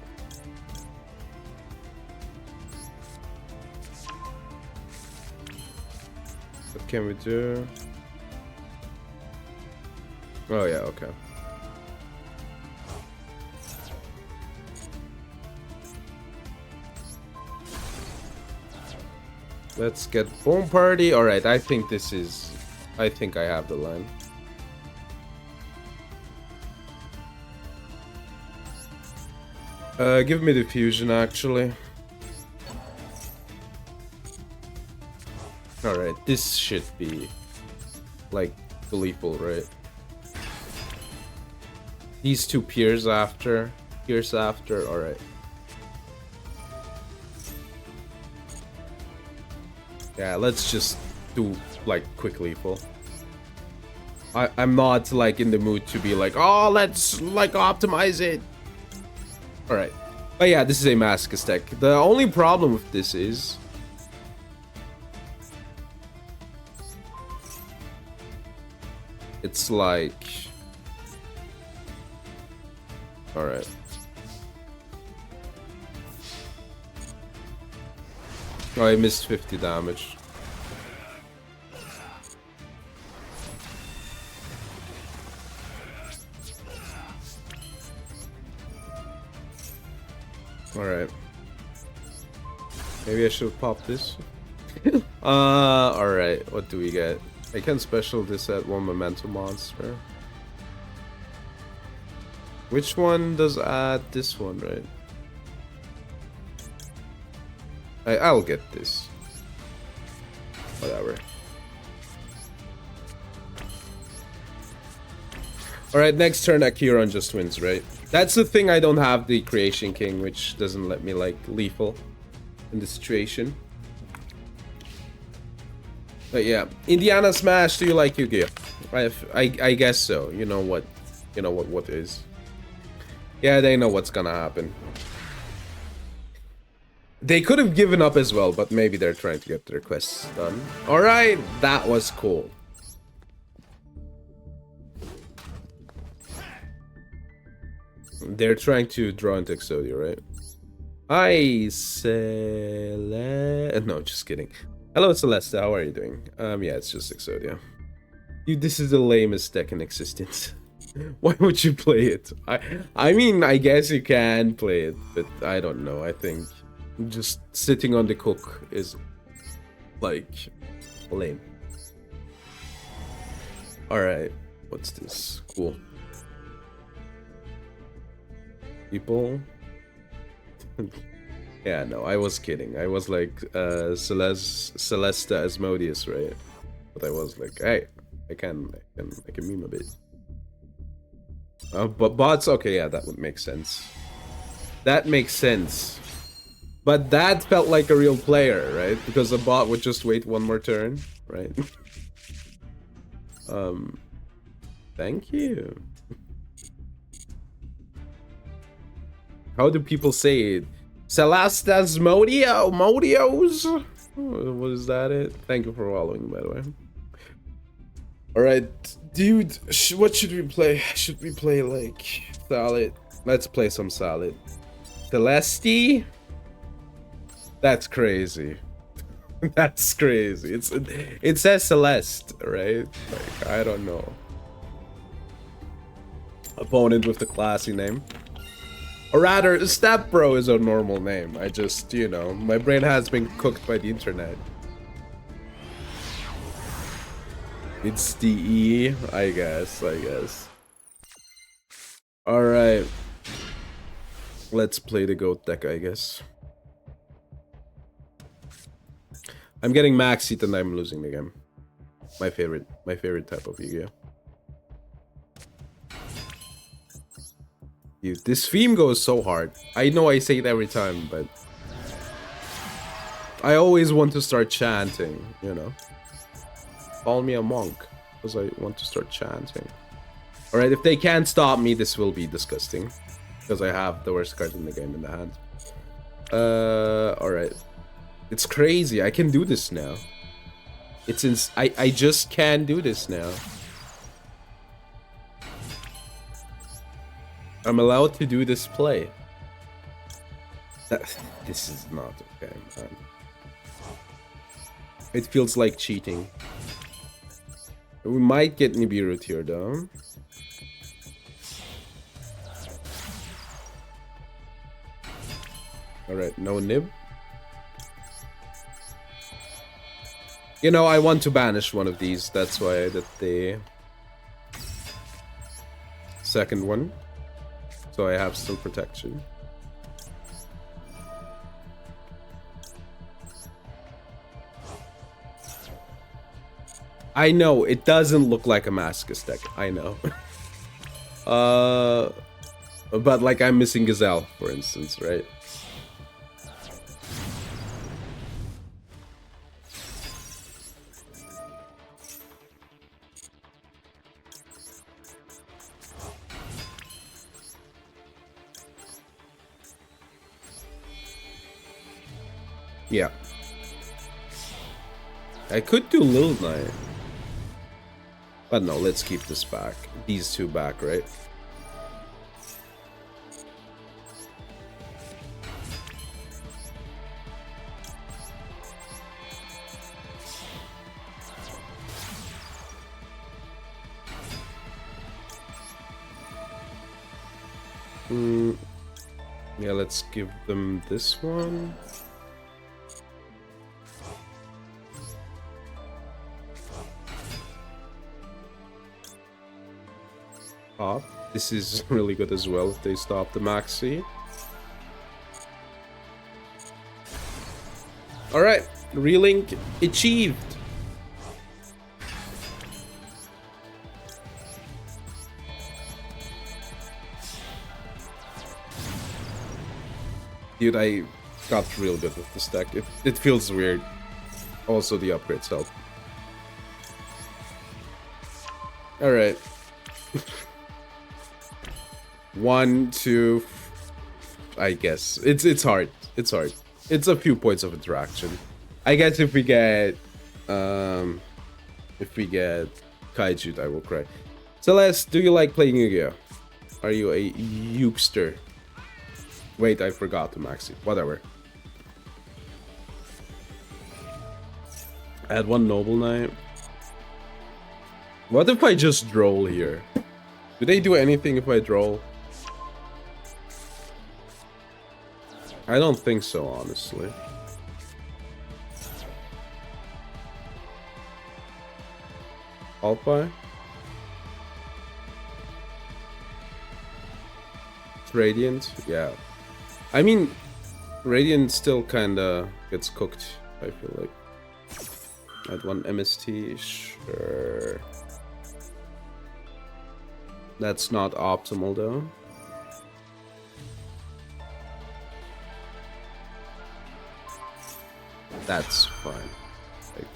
S1: What can we do? Oh yeah, okay. Let's get bomb party. Alright, I think this is... I think I have the line. Give me the fusion, actually. Alright, this should be... like, lethal, right? These two Pierce after, alright. Yeah, let's just do, like, quick lethal. I'm not, like, in the mood to be like, oh, let's, like, optimize it. Alright. But yeah, this is a Masochist deck. The only problem with this is... it's like... alright. Oh, I missed 50 damage. Alright. Maybe I should pop this. Alright, what do we get? I can special this at one momentum monster. Which one does add this one, right? I'll get this. Whatever. Alright, next turn Akiron just wins, right? That's the thing, I don't have the Creation King, which doesn't let me, like, lethal in the situation. But yeah, Indiana Smash, do you like Yu-Gi-Oh? I guess so. You know what is. Yeah, they know what's gonna happen. They could have given up as well, but maybe they're trying to get their quests done. Alright, that was cool. They're trying to draw into Exodia, right? Hi, no, just kidding. Hello, Celeste, how are you doing? Yeah, it's just Exodia. Dude, this is the lamest deck in existence. Why would you play it? I mean, I guess you can play it, but I don't know. I think just sitting on the cook is, like, lame. Alright, what's this? Cool. People. Yeah, no, I was kidding. I was like Celesta Asmodeus, right? But I was like, hey, I can meme a bit. But bots, okay, yeah, that would make sense. That makes sense. But that felt like a real player, right? Because a bot would just wait one more turn, right? Thank you. How do people say it? Celastas Modio? Modios? Was that it? Thank you for following, by the way. Alright, dude, what should we play? Should we play, like, Salad? Let's play some Salad. Celeste? That's crazy. That's crazy. It says Celeste, right? Like, I don't know. Opponent with the classy name. Or rather, Step Bro is a normal name. I just, you know, my brain has been cooked by the internet. It's DE, I guess. Alright. Let's play the GOAT deck, I guess. I'm getting Maxi and I'm losing the game. My favorite type of Yu-Gi-Oh. Dude, this theme goes so hard. I know I say it every time, but I always want to start chanting, you know. Call me a monk, because I want to start chanting. Alright, if they can't stop me, this will be disgusting. Because I have the worst card in the game in the hand. Alright. It's crazy, I can do this now. I just can do this now. I'm allowed to do this play. This is not okay, man. It feels like cheating. We might get Nibiru here, though. Alright, no Nib. You know, I want to banish one of these. That's why I did the second one. So I have still protection. I know, it doesn't look like a Masochist deck. I know. But like I'm missing Gazelle, for instance, right? Yeah. I could do Lil Knight. But no, let's keep this back. These two back, right? Yeah, let's give them this one. This is really good as well if they stop the Maxi. Alright, relink achieved. Dude, I got real good with this deck. It feels weird. Also, the upgrades help. Alright. 1, 2. I guess it's hard. It's hard. It's a few points of interaction. I guess if we get Kaiju, I will cry. Celeste, do you like playing Yu-Gi-Oh? Are you a Yukester? Wait, I forgot to Maxi. Whatever. Add one Noble Knight. What if I just droll here? Do they do anything if I droll? I don't think so, honestly. Alpine? Radiant? Yeah. I mean, Radiant still kinda gets cooked, I feel like. Add one MST, sure. That's not optimal though. That's fine. Like,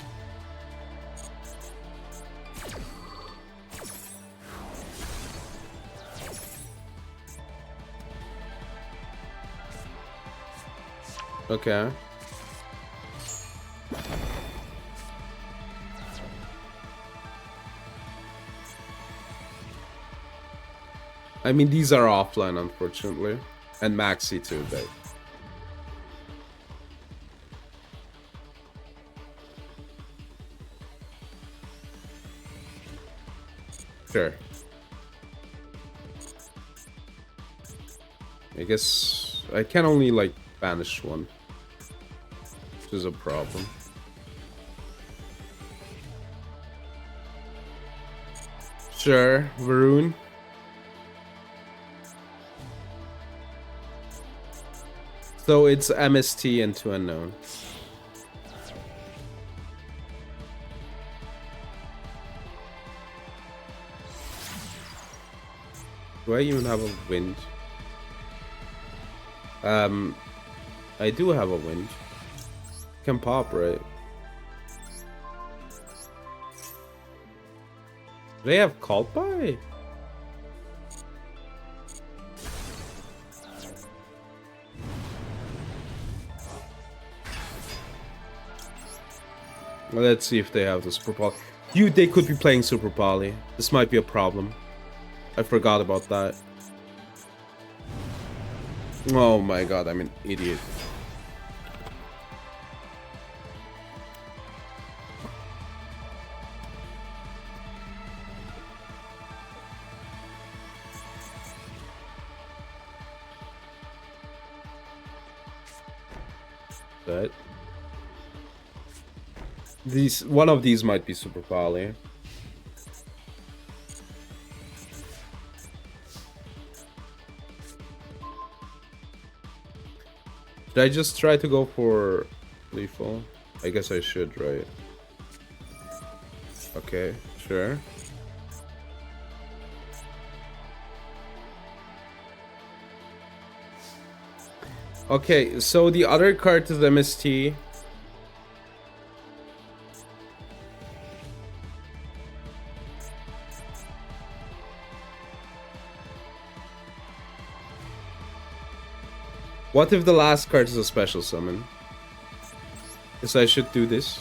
S1: Okay. I mean, these are offline, unfortunately. And Maxi too, but... Sure. I guess I can only, like, banish one. Which is a problem. Sure, Varun. So it's MST and 2 unknown. Do I even have a wind? I do have a wind. Can pop, right? Do they have called by? Well, let's see if they have the Super Poly. Dude, they could be playing Super Poly. This might be a problem. I forgot about that. Oh my god, I'm an idiot. But one of these might be Super Poly. Should I just try to go for lethal? I guess I should, right? Okay, sure. Okay, so the other card is MST. What if the last card is a special summon? Guess I should do this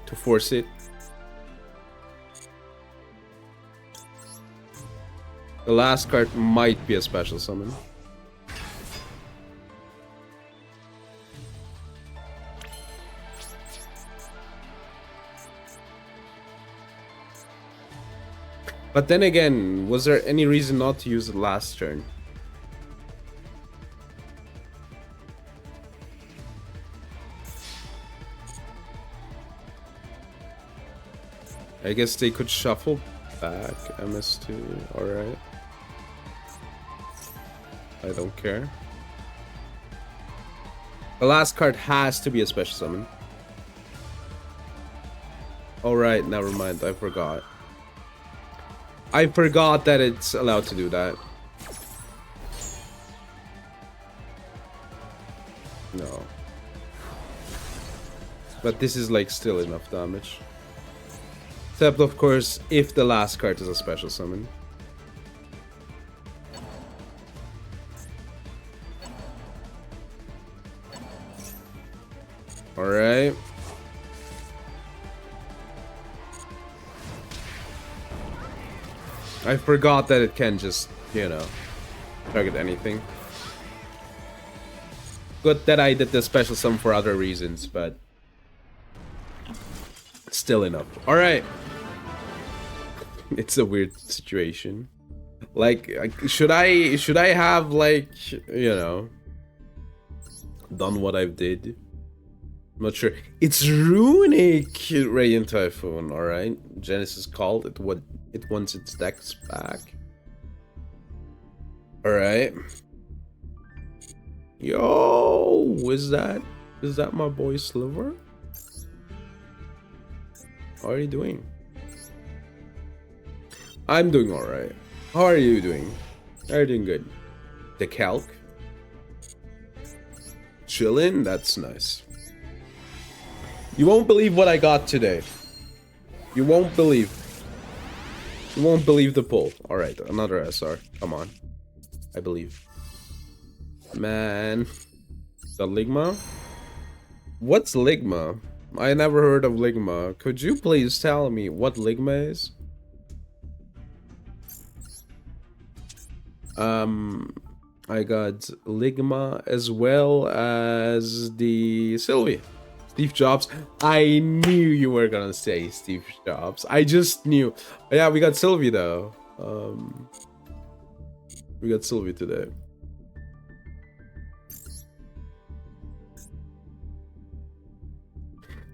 S1: to force it. The last card might be a special summon. But then again, was there any reason not to use it last turn? I guess they could shuffle back MS2, alright. I don't care. The last card has to be a special summon. Alright, never mind, I forgot. I forgot that it's allowed to do that. No. But this is like still enough damage. Except of course, if the last card is a special summon. Alright. I forgot that it can just, you know, target anything. Good that I did the special summon for other reasons, but still enough. Alright. It's a weird situation. Like, should I have, like, you know, done what I did? I'm not sure. It's Runic Radiant Typhoon, alright. Genesis called it what it wants its decks back. Alright. Yo, is that my boy Sliver? How are you doing? I'm doing alright. How are you doing? Are you doing good? The calc? Chillin'? That's nice. You won't believe what I got today. You won't believe. You won't believe the pull. Alright, another SR. Come on. I believe. Man. The Ligma? What's Ligma? I never heard of Ligma. Could you please tell me what Ligma is? I got Ligma as well as the Sylvie. Steve Jobs. I knew you were gonna say Steve Jobs. I just knew. Yeah, we got Sylvie though. We got Sylvie today.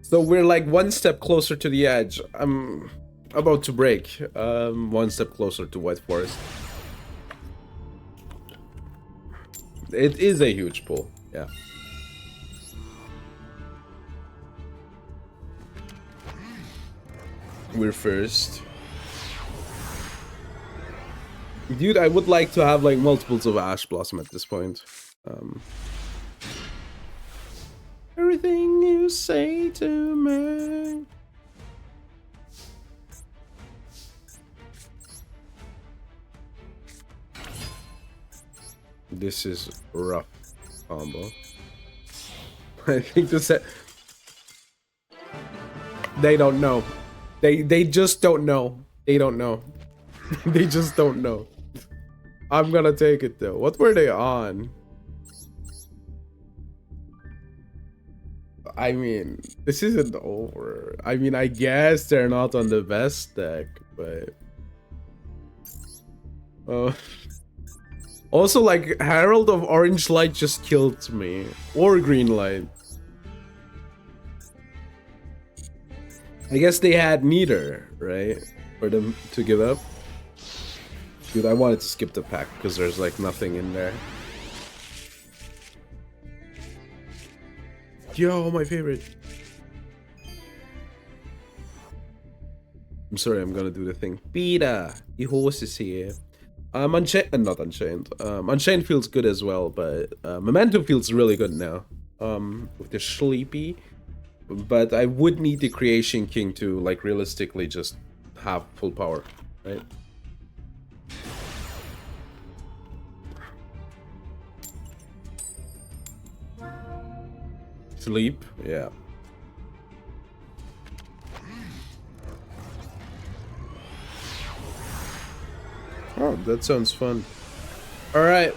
S1: So we're like one step closer to the edge. I'm about to break. One step closer to White Forest. It is a huge pull, yeah. We're first. Dude, I would like to have like multiples of Ash Blossom at this point. Everything you say to me. This is rough combo. I think this set. They don't know. They just don't know. They don't know. They just don't know. I'm gonna take it though. What were they on? I mean, this isn't over. I mean, I guess they're not on the best deck, but also, like, Herald of Orange Light just killed me. Or Green Light. I guess they had neither, right? For them to give up. Dude, I wanted to skip the pack because there's like nothing in there. Yo, my favorite. I'm sorry, I'm gonna do the thing. Peter, the horse is here. Unchained, not Unchained. Unchained feels good as well, but Memento feels really good now. With the Sleepy. But I would need the Creation King to, like, realistically just have full power, right? Sleep, yeah. Oh, that sounds fun. All right.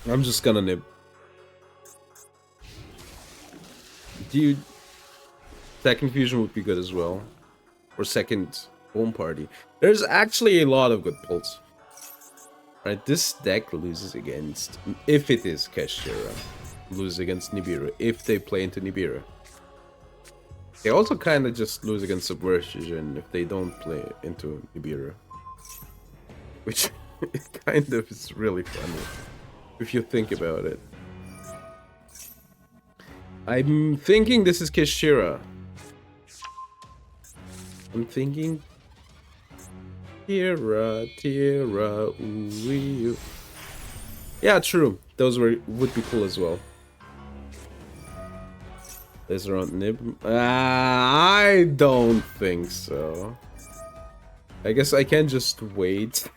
S1: I'm just gonna nib. Dude, second fusion would be good as well. Or second home party. There's actually a lot of good pulls. Right, this deck loses against, if it is Keshira, lose against Nibiru, if they play into Nibiru. They also kind of just lose against Subversion if they don't play into Nibiru. Which kind of is really funny, if you think about it. I'm thinking this is Keshira. I'm thinking... Tira, ooh. Yeah, true. Those would be cool as well. There's around nib. I don't think so. I guess I can just wait.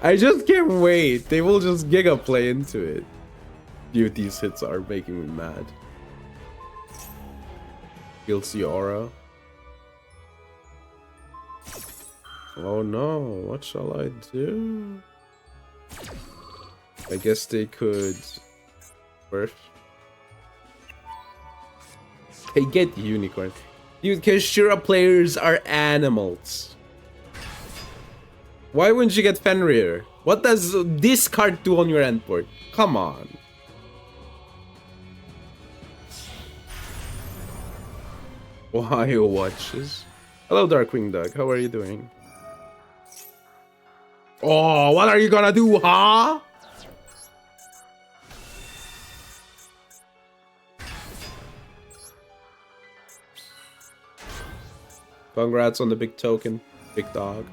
S1: I just can't wait. They will just Giga play into it. Dude, these hits are making me mad. Guilty Aura. Oh no, what shall I do? I guess they could first. Hey, get Unicorn. Dude, Keshira players are animals. Why wouldn't you get Fenrir? What does this card do on your endboard? Come on. Why watches? Hello, Darkwing Dog. How are you doing? Oh, what are you gonna do, huh? Congrats on the big token, big dog.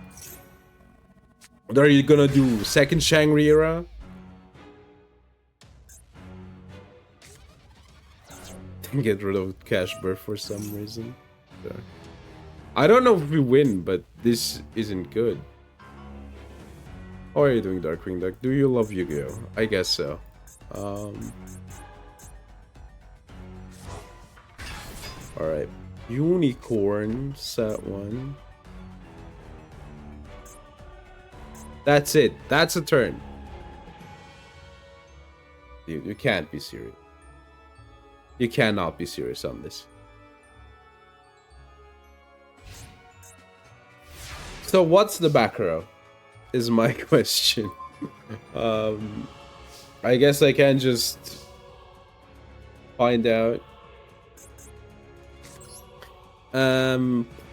S1: What are you gonna do? Second Shangri-La? Get rid of Cash Burst for some reason. Sure. I don't know if we win, but this isn't good. How are you doing, Darkwing Duck? Do you love Yu-Gi-Oh? I guess so. Alright. Unicorn, set 1. That's it. That's a turn. Dude, you can't be serious. You cannot be serious on this. So what's the back row? Is my question. I guess I can just find out.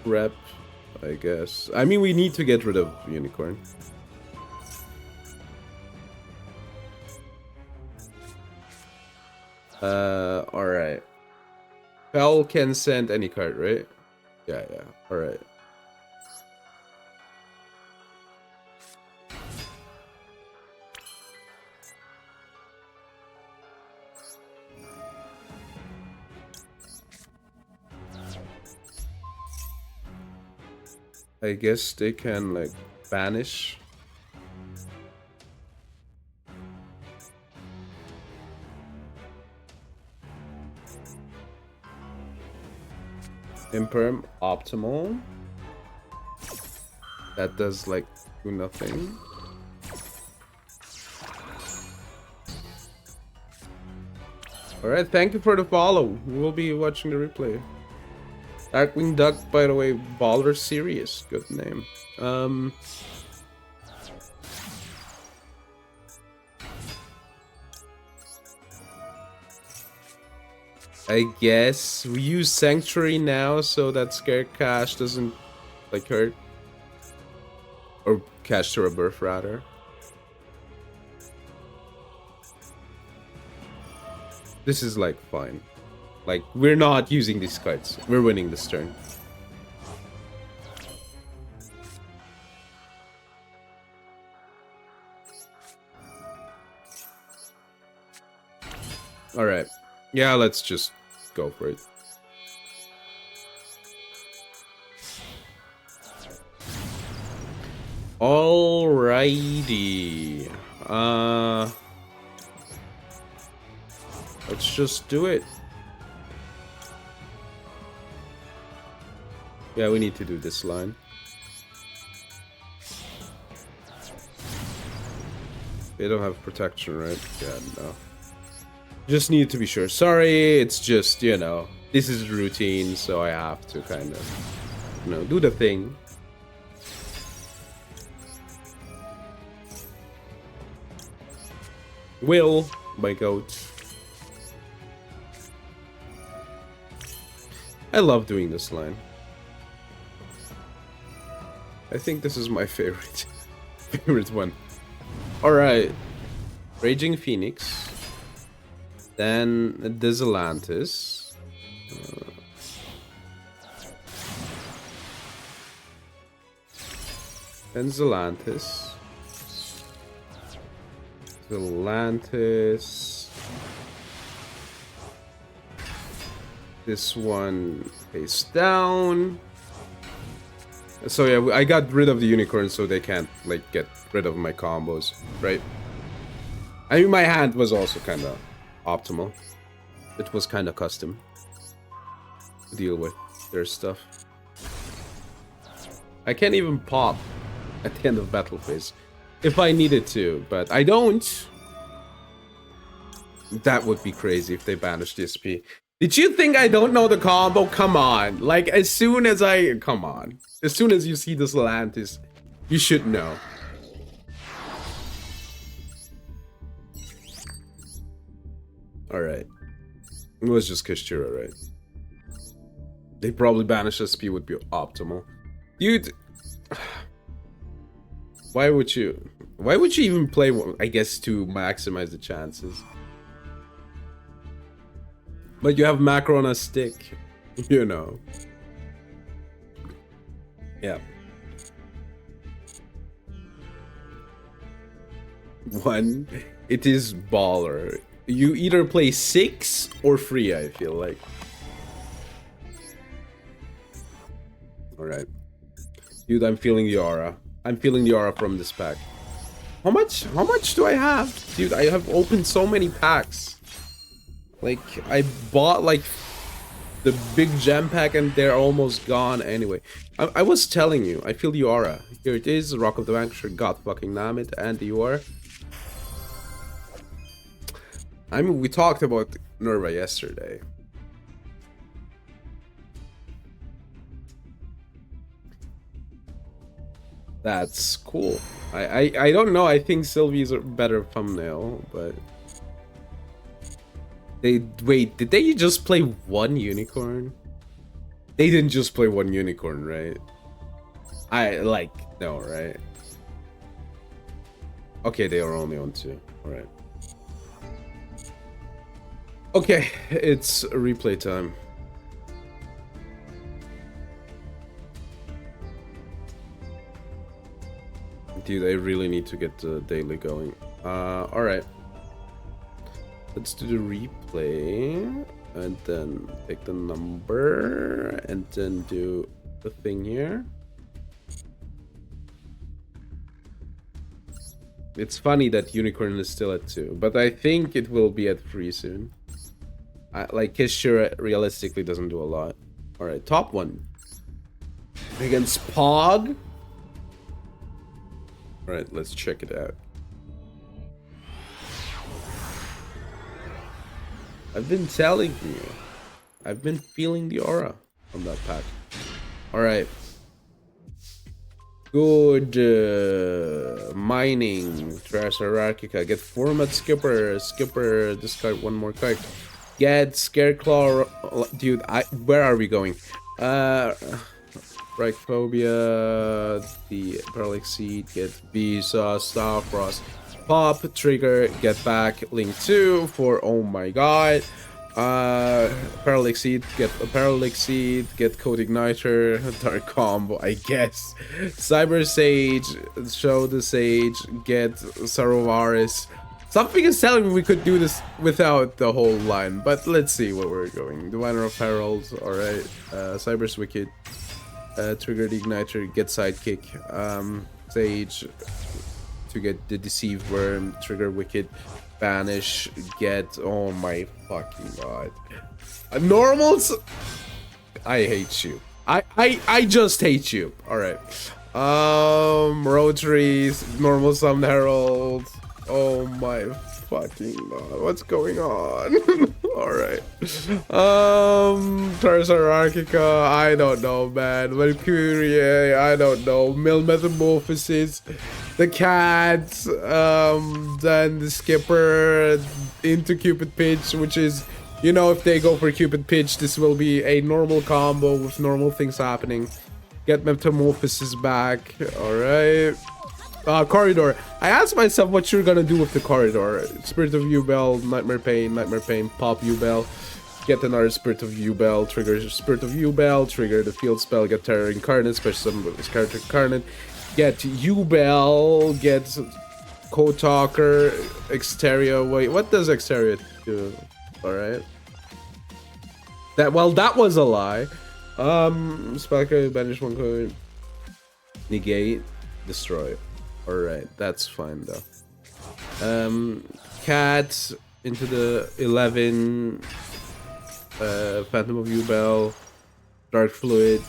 S1: Rep, I guess. I mean, we need to get rid of Unicorn. Alright. Pel can send any card, right? Yeah, alright. I guess they can, like, banish. Imperm, optimal. That does, like, do nothing. Alright, thank you for the follow. We'll be watching the replay. Darkwing Duck, by the way, baller serious. Good name. I guess we use Sanctuary now so that Scared Cash doesn't, like, hurt. Or Cash to Rebirth, rather. This is, like, fine. Like, we're not using these cards. We're winning this turn. Alright. Yeah, let's just go for it. Alrighty. Let's just do it. Yeah, we need to do this line. They don't have protection, right? Yeah, no. Just need to be sure. Sorry, it's just, you know, this is routine, so I have to kind of, you know, do the thing. Will, my goat. I love doing this line. I think this is my favorite one. Alright. Raging Phoenix. Then Desolantis. Then Zelantis. Zelantis. This one face down. So yeah, I got rid of the unicorn so they can't, like, get rid of my combos, right? I mean, my hand was also kind of optimal. It was kind of custom to deal with their stuff. I can't even pop at the end of battle phase if I needed to, but I don't. That would be crazy if they banished the SP. Did you think I don't know the combo? Come on. Like, as soon as I... Come on. As soon as you see this Atlantis, you should know. Alright. It was just Kishira, right? They probably banish SP would be optimal. Dude... Why would you even play, I guess, to maximize the chances? But you have macro on a stick, you know. Yeah. One, it is baller. You either play 6 or free, I feel like. Alright. Dude, I'm feeling the aura. I'm feeling the aura from this pack. How much do I have? Dude, I have opened so many packs. Like, I bought like the big gem pack and they're almost gone anyway. I was telling you, I feel the aura. Here it is, Rock of the Vanquisher, god fucking damn it, and the aura. I mean, we talked about Nerva yesterday. That's cool. I don't know, I think Sylvie's a better thumbnail, but... Wait, did they just play one unicorn? They didn't just play one unicorn, right? No, right? Okay, they are only on 2. Alright. Okay, it's replay time. Dude, I really need to get the daily going. Alright. Let's do the replay. And then take the number. And then do the thing here. It's funny that Unicorn is still at 2. But I think it will be at 3 soon. Like, Kishira realistically doesn't do a lot. Alright, top 1. Against Pog. Alright, let's check it out. I've been telling you. I've been feeling the aura on that pack. Alright. Good. Mining. Trash Hierarchica. Get Format Skipper. Skipper. Discard 1 more card. Get Scareclaw. Dude, where are we going? Phobia, the Paralytic Seed, get Visa, Starfrost, Pop, Trigger, get back, Link 2 for, oh my god, Paralytic Seed, get a Paralytic Seed, get Code Igniter, Dark Combo, I guess, Cyber Sage, show the Sage, get Sarovaris. Something is telling me we could do this without the whole line, but let's see where we're going. Diviner of Heralds, alright, Cyber's Wicked. Trigger the Igniter, get Sidekick, Sage to get the Deceive Worm, Trigger Wicked, Banish, get, oh my fucking god. Normals? I hate you. I just hate you. Alright. Rotaries, Normal Summon Herald. Oh my fucking god, what's going on? Alright. Tarsa Archica, I don't know, man. Valkyrie, I don't know. Mill Metamorphosis, the cats, then the Skipper into Cupid Pitch, which is, you know, if they go for Cupid Pitch, this will be a normal combo with normal things happening. Get Metamorphosis back, alright. Corridor. I asked myself what you're gonna do with the Corridor. Spirit of Yubel, Nightmare Pain, Pop Yubel. Get another Spirit of Yubel, trigger Spirit of Yubel, trigger the field spell, get Terror Incarnate, special summon this character Incarnate. Get Yubel, get Code Talker, Exteria. Wait, what does Exteria do? Alright. That was a lie. Spellcard, banish 1 card. Negate, destroy. Alright, that's fine though. Cat into the 11. Phantom of Yubel. Dark Fluid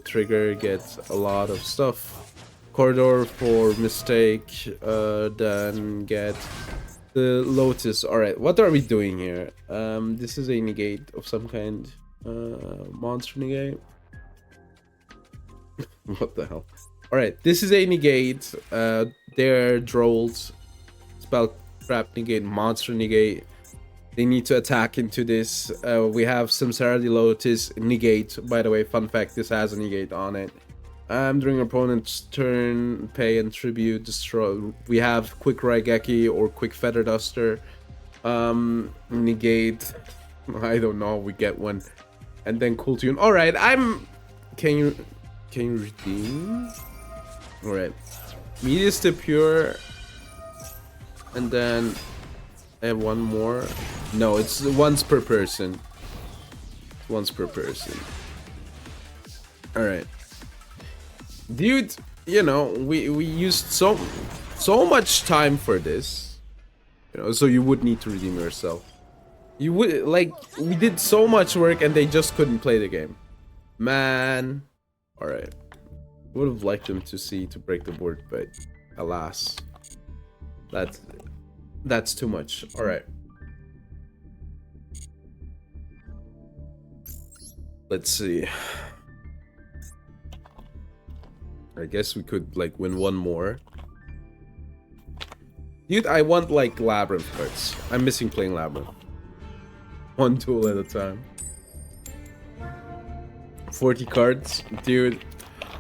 S1: trigger, gets a lot of stuff. Corridor for Mistake. Then get the Lotus. Alright, what are we doing here? This is a negate of some kind. Monster negate. What the hell? Alright, this is a negate. They're Drolls. Spell trap negate, monster negate. They need to attack into this. We have Samsara the Lotus negate. By the way, fun fact, this has a negate on it. During opponent's turn, pay and tribute, destroy. We have Quick Raigeki or Quick Feather Duster. Negate. I don't know, we get one. And then Cool Tune. Alright, Can you redeem? Alright. Medius to Pure. And then I have one more. No, it's once per person. Alright. Dude, you know, we used so so much time for this. You know, so you would need to redeem yourself. You would, like, we did so much work and they just couldn't play the game. Man. Alright. Would have liked them to break the board, but alas. That's too much. Alright. Let's see. I guess we could, like, win one more. Dude, I want, like, Labyrinth cards. I'm missing playing Labyrinth. One duel at a time. 40 cards? Dude,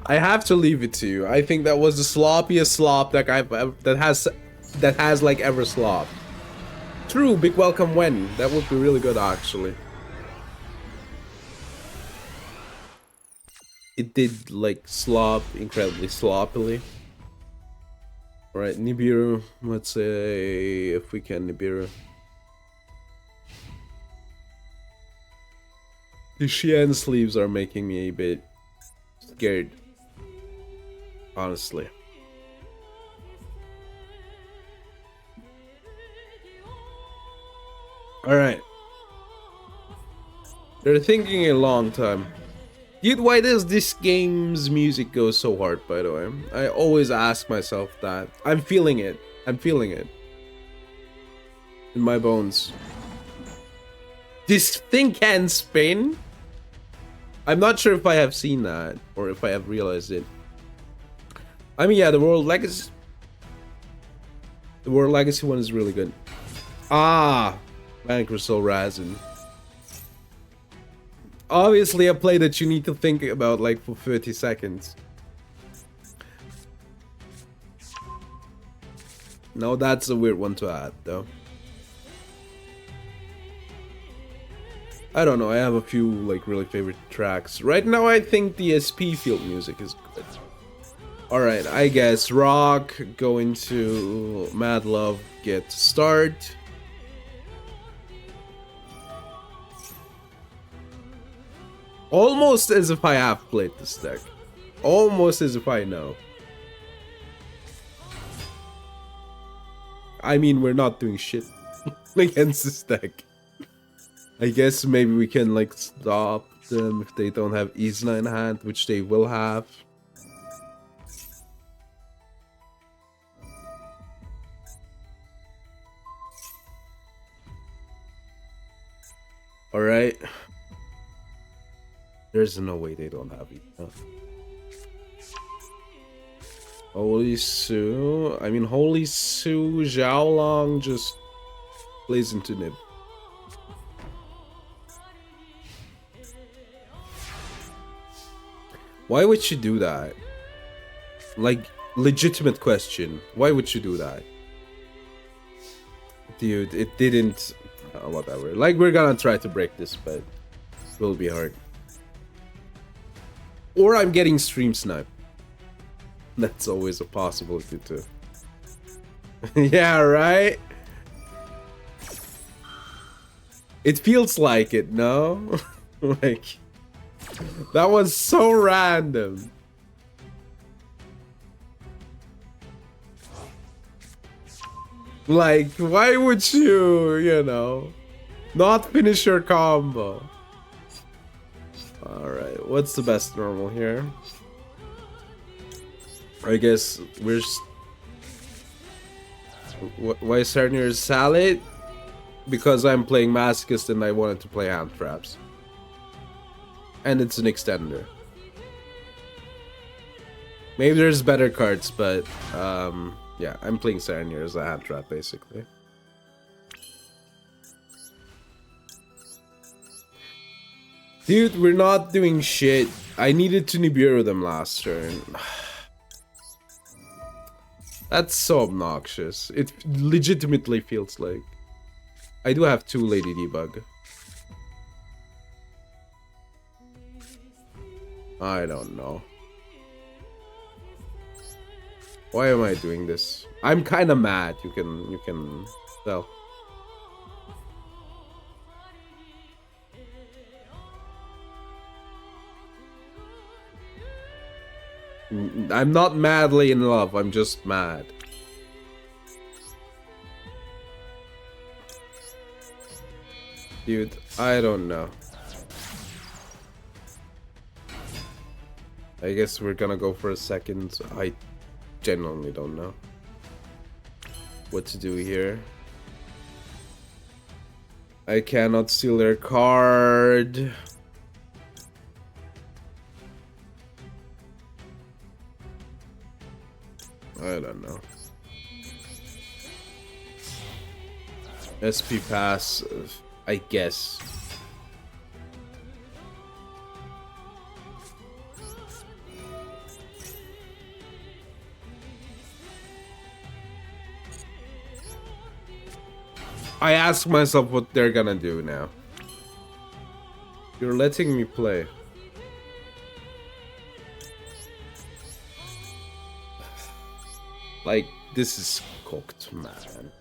S1: I have to leave it to you. I think that was the sloppiest slop that that has like ever slopped. True, big welcome when. That would be really good actually. It did like slop incredibly sloppily. Alright, Nibiru. Let's say if we can Nibiru. The Xian sleeves are making me a bit scared. Honestly. Alright. They're thinking a long time. Dude, why does this game's music go so hard, by the way? I always ask myself that. I'm feeling it. I'm feeling it. In my bones. This thing can spin? I'm not sure if I have seen that, or if I have realized it. I mean, yeah, the World Legacy one is really good. Ah! Mana Crystal Razin. Obviously a play that you need to think about like for 30 seconds. No, that's a weird one to add though. I don't know, I have a few like really favorite tracks. Right now I think the SP field music is good. Alright, I guess Rock, go into Mad Love, get start. Almost as if I have played this deck. Almost as if I know. I mean, we're not doing shit against this deck. I guess maybe we can like stop them if they don't have Isna in hand, which they will have. Alright. There's no way they don't have Isna. Holy Sue. I mean, Holy Sue, Xiaolong just plays into Nib. Why would you do that? Like, legitimate question. Why would you do that? Dude, it didn't... whatever. Like, we're gonna try to break this, but it will be hard. Or I'm getting stream sniped. That's always a possibility too. Yeah, right? It feels like it, no? Like... That was so random. Like, why would you, you know, not finish your combo? Alright, what's the best normal here? I guess we're... Why Sarnier Salad? Because I'm playing Masochist and I wanted to play hand traps. And it's an extender. Maybe there's better cards, but yeah, I'm playing Sarnier as a hand trap basically. Dude, we're not doing shit. I needed to Nibiru them last turn. That's so obnoxious. It legitimately feels like. I do have 2 Lady Debug. I don't know. Why am I doing this? I'm kind of mad. You can tell. I'm not madly in love. I'm just mad. Dude, I don't know. I guess we're gonna go for a second. I genuinely don't know what to do here. I cannot steal their card. I don't know. SP pass, I guess. I ask myself what they're gonna do now. You're letting me play. Like, this is cooked, man.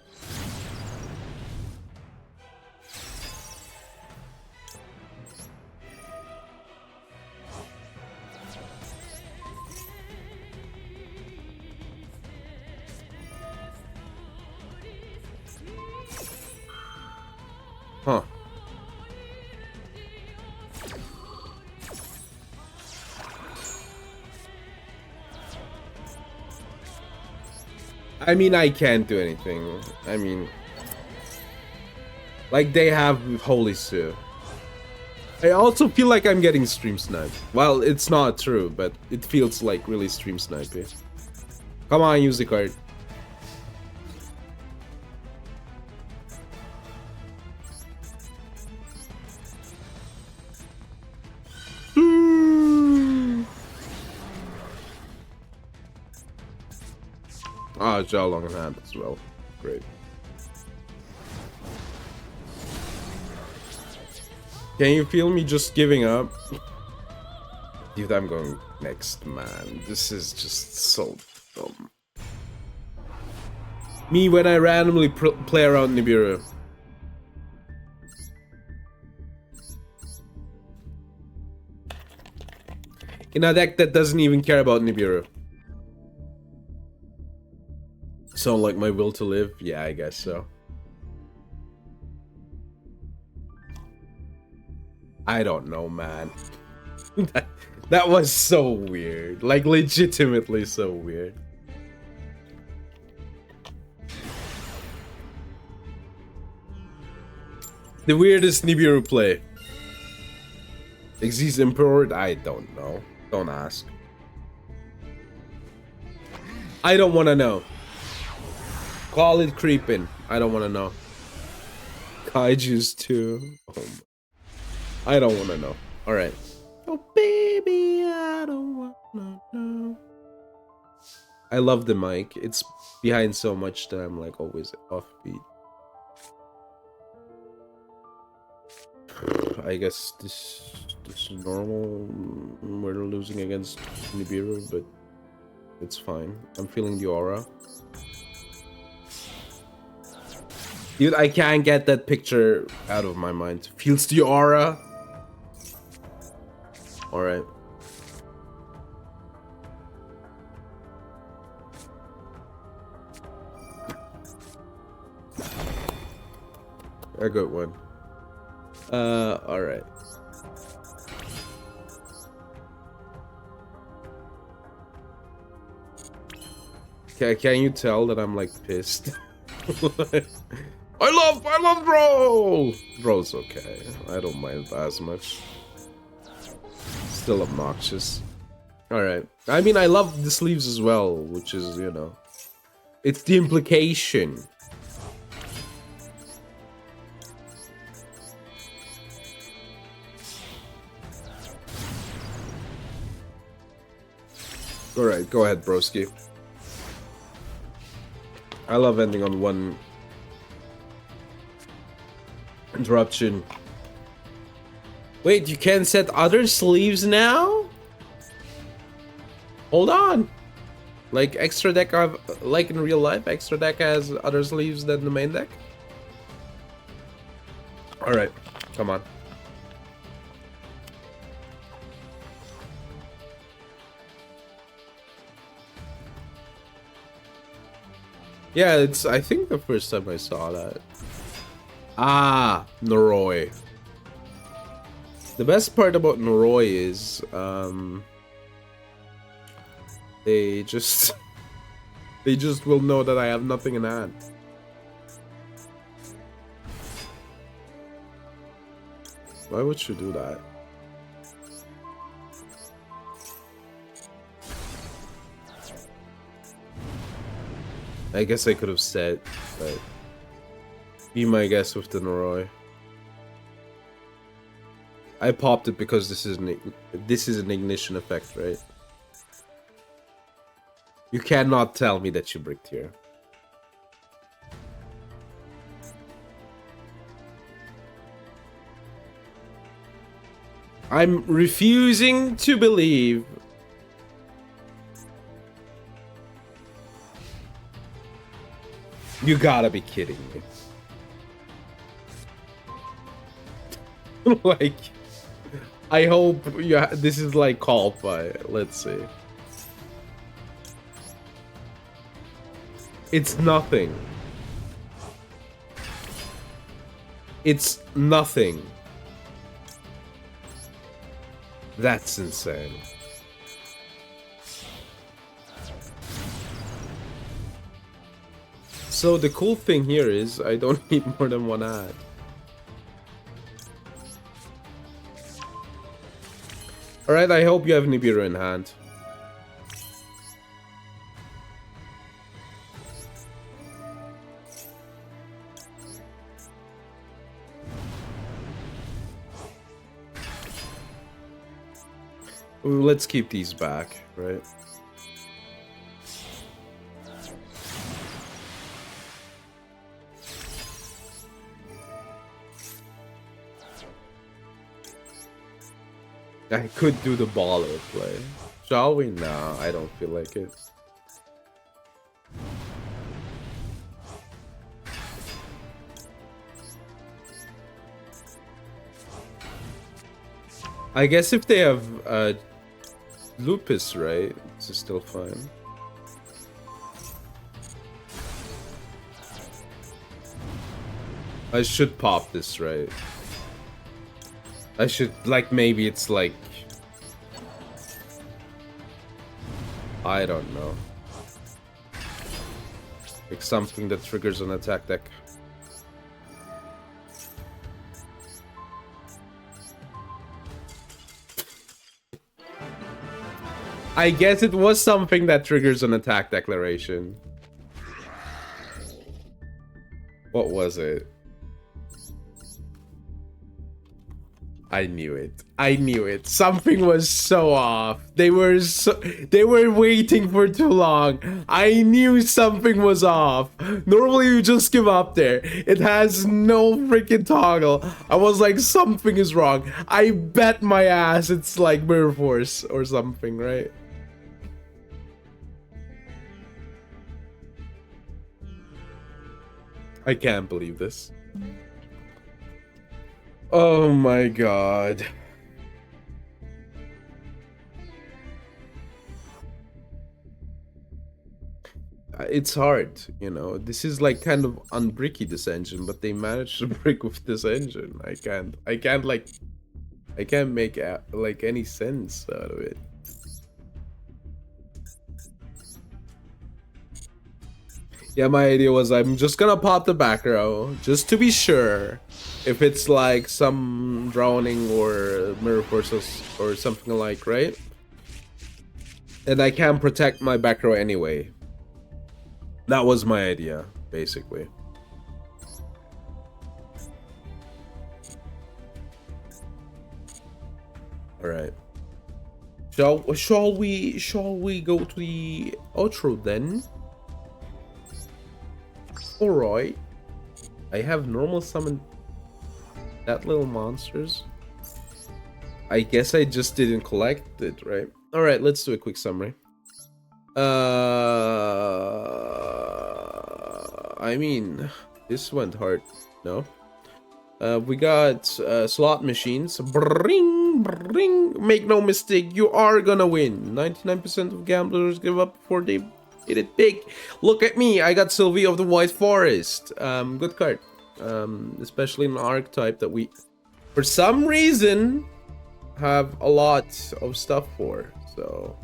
S1: Huh. I mean, I can't do anything. I mean, like, they have Holy Sue. I also feel like I'm getting stream sniped. Well, it's not true, but it feels like really stream snipey. Come on, use the card. Ah, Zhao Long in hand as well. Great. Can you feel me just giving up? Dude, I'm going next, man. This is just so dumb. Me when I randomly play around Nibiru. In a deck that doesn't even care about Nibiru. So, like, my will to live? Yeah, I guess so. I don't know, man. that was so weird. Like, legitimately so weird. The weirdest Nibiru play. Xyz Emperor? I don't know. Don't ask. I don't want to know. Call it creeping. I don't want to know. Kaiju's too. Oh, I don't want to know. All right. Oh baby, I don't want to know. I love the mic. It's behind so much that I'm like always offbeat. I guess this is normal. We're losing against Nibiru, but it's fine. I'm feeling the aura. Dude, I can't get that picture out of my mind. Feels the aura. Alright. A good one. Alright. Can you tell that I'm like pissed? I love bro! Bro's okay. I don't mind that as much. Still obnoxious. Alright. I mean, I love the sleeves as well, which is, you know. It's the implication. Alright, go ahead, broski. I love ending on one interruption. Wait, you can set other sleeves now? Hold on. Like extra deck of, like in real life, extra deck has other sleeves than the main deck? Alright, come on. Yeah, it's I think the first time I saw that. Ah, Noroi. The best part about Noroi is, they just they just will know that I have nothing in hand. Why would you do that? I guess I could have said, but be my guess with the Noroi. I popped it because this is an ignition effect, right? You cannot tell me that you bricked here. I'm refusing to believe. You gotta be kidding me. Like, I hope this is like called by. Let's see. It's nothing. It's nothing. That's insane. So the cool thing here is I don't need more than one ad. Alright, I hope you have Nibiru in hand. Let's keep these back, right? I could do the baller play. Shall we? No, I don't feel like it. I guess if they have Lupus, right? This is still fine. I should pop this, right? I should, like, maybe it's like... I don't know. Like something that triggers an attack deck. I guess it was something that triggers an attack declaration. What was it? I knew it. I knew it. Something was so off. They were waiting for too long. I knew something was off. Normally you just give up there. It has no freaking toggle. I was like, something is wrong. I bet my ass it's like Mirror Force or something, right? I can't believe this. Oh my god. It's hard, you know. This is like kind of unbricky, this engine, but they managed to brick with this engine. I can't make like any sense out of it. Yeah, my idea was I'm just gonna pop the back row just to be sure. If it's like some drowning or mirror forces or something like, right? And I can protect my back row anyway. That was my idea, basically. All right. Shall we go to the outro then? All right. I have normal summon that little monsters. I guess I just didn't collect it, right? All right, let's do a quick summary. I mean, this went hard, no? We got slot machines. Bring, bring. Make no mistake, you are gonna win. 99% of gamblers give up before they hit it big. Look at me, I got Sylvie of the White Forest. Good card. especially an archetype that we, for some reason, have a lot of stuff for. So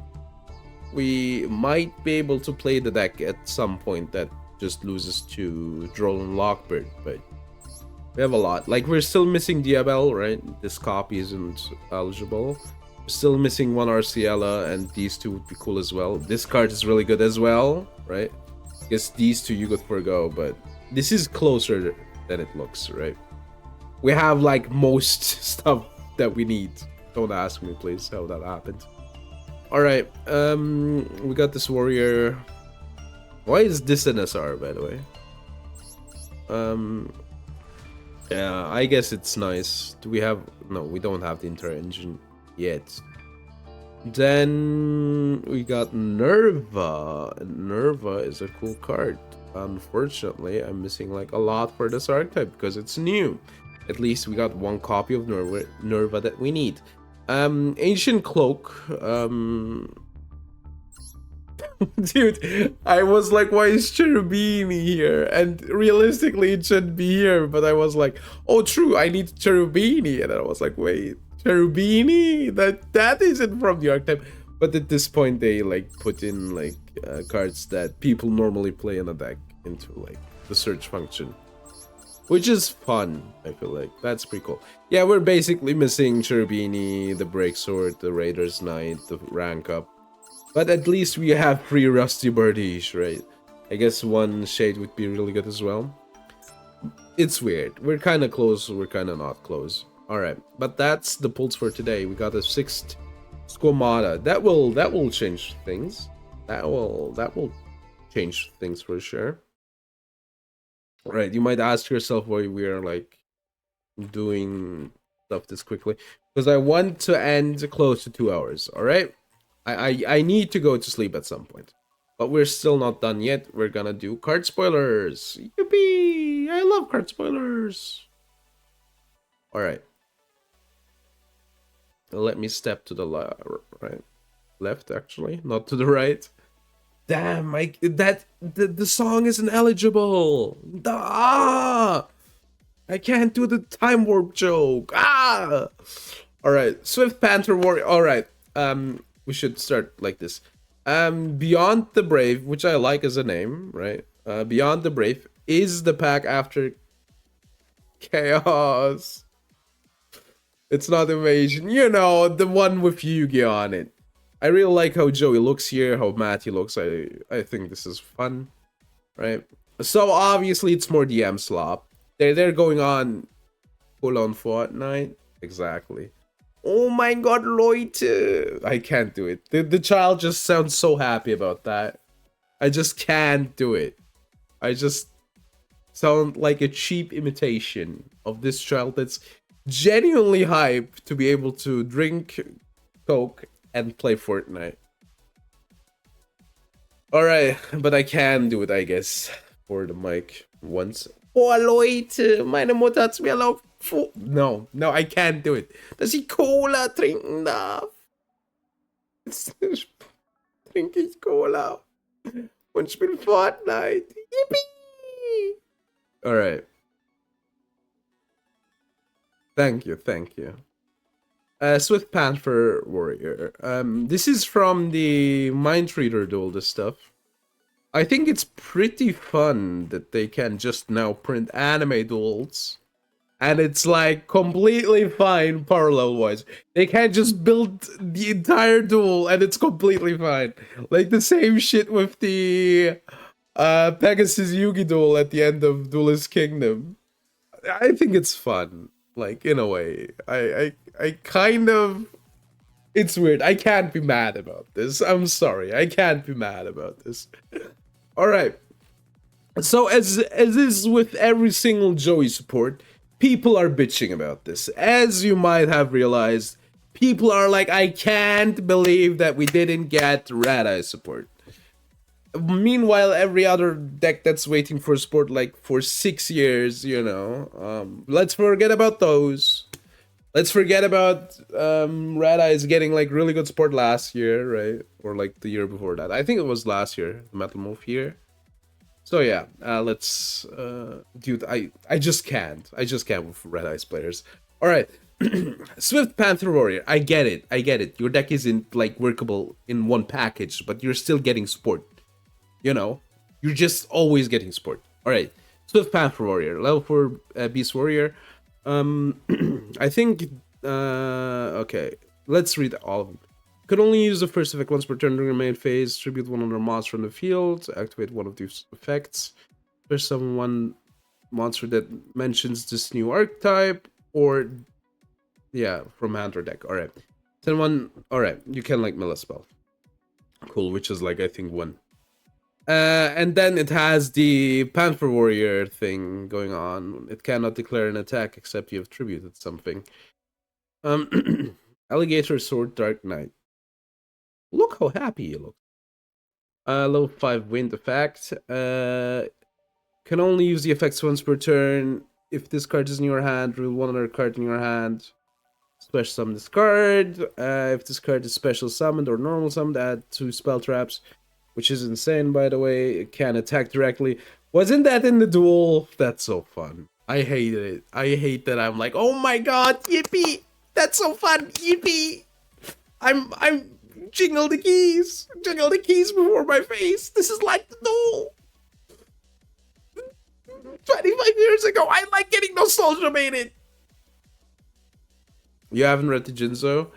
S1: we might be able to play the deck at some point that just loses to Droll and Lockbird, but we have a lot. Like, we're still missing Diabel, right? This copy isn't eligible. We're still missing one Arciela, and these two would be cool as well. This card is really good as well, right? I guess these two you could forgo, but this is closer than it looks, right? We have, like, most stuff that we need. Don't ask me, please, how that happened. Alright, we got this warrior. Why is this an SR, by the way? Yeah, I guess it's nice. Do we have... No, we don't have the Inter engine yet. Then we got Nerva. Nerva is a cool card. Unfortunately, I'm missing like a lot for this archetype because it's new. At least we got one copy of Nerva that we need. Ancient Cloak. Dude, I was like, why is Cherubini here? And realistically, it should be here. But I was like, oh, true, I need Cherubini. And I was like, wait, Cherubini? That isn't from the archetype. But at this point, they like put in like cards that people normally play in a deck into like the search function. Which is fun, I feel like. That's pretty cool. Yeah, we're basically missing Cherubini, the Breaksword, the Raider's Knight, the rank up. But at least we have 3 Rusty Birdies, right? I guess 1 Shade would be really good as well. It's weird. We're kind of close, we're kind of not close. Alright, but that's the pulls for today. We got a 6th Squamata. That will change things. That will change things for sure. Right, you might ask yourself why we are like doing stuff this quickly. Because I want to end close to 2 hours, alright? I need to go to sleep at some point. But we're still not done yet. We're gonna do card spoilers. Yippee! I love card spoilers. Alright. Let me step to the left, actually, not to the right. Damn, the song isn't eligible. I can't do the time warp joke. All right, Swift Panther Warrior. All right, we should start like this. Beyond the Brave, which I like as a name, right? Beyond the Brave is the pack after Chaos. It's not Invasion, you know, the one with Yugi on it. I really like how Joey looks here, how Matty looks. I think this is fun, right? So obviously it's more DM slop. They're going on full on Fortnite. Exactly. Oh my god, Leute. I can't do it. The child just sounds so happy about that. I just can't do it. I just sound like a cheap imitation of this child that's genuinely hyped to be able to drink Coke and play Fortnite. Alright, but I can do it, I guess, for the mic once. Oh, Leute, meine Mutter hat's mir erlaubt. No, I can't do it. Dass ich Cola trinken darf. Jetzt trinke ich Cola und spiele Fortnite. Yippee! Alright. Thank you. Swift Panther Warrior. This is from the Mind Reader Duel, this stuff. I think it's pretty fun that they can just now print anime duels. And it's like completely fine parallel-wise. They can't just build the entire duel and it's completely fine. Like the same shit with the Pegasus Yugi duel at the end of Duelist Kingdom. I think it's fun. Like, in a way. I kind of... It's weird. I can't be mad about this. I'm sorry. I can't be mad about this. Alright. So, as is with every single Joey support, people are bitching about this. As you might have realized, people are like, I can't believe that we didn't get Red Eye support. Meanwhile, every other deck that's waiting for support like for 6 years, you know, let's forget about those. Let's forget about Red Eyes getting like really good support last year, right? Or like the year before that. I think it was last year, the Metal Move year. So yeah, let's dude, I just can't. I just can't with Red Eyes players. All right. Swift Panther Warrior. I get it. I get it. Your deck isn't like workable in one package, but you're still getting support. You know, you're just always getting support. All right. Swift Panther Warrior, level 4 Beast Warrior. I think okay. Let's read all of them. Could only use the first effect once per turn during the main phase. Tribute one other monster on the field. Activate one of these effects. There's someone monster that mentions this new archetype, or yeah, from hand or deck. All right. Then one. All right, you can like mill a spell. Cool, which is like I think one. And then it has the Panther Warrior thing going on. It cannot declare an attack except you have tributed something. Alligator Sword Dark Knight. Look how happy he looks. Level 5 wind effect. Can only use the effects once per turn. If this card is in your hand, reveal one other card in your hand. Special summon this card. If this card is special summoned or normal summoned, add 2 spell traps. Which is insane, by the way. It can attack directly. Wasn't that in the duel? That's so fun. I hate it. I hate that I'm like, oh my god, yippee! That's so fun, yippee! I'm jingle the keys before my face. This is like the duel. 25 years ago, I like getting nostalgia baited. You haven't read the Jinzo?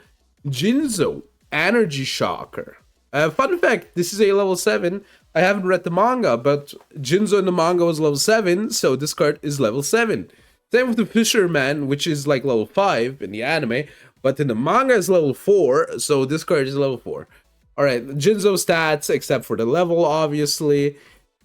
S1: Jinzo, Energy Shocker. Fun fact, this is a level 7. I haven't read the manga, but Jinzo in the manga was level 7, so this card is level 7. Same with the Fisherman, which is like level 5 in the anime, but in the manga is level 4, so this card is level 4. Alright, Jinzo stats, except for the level, obviously.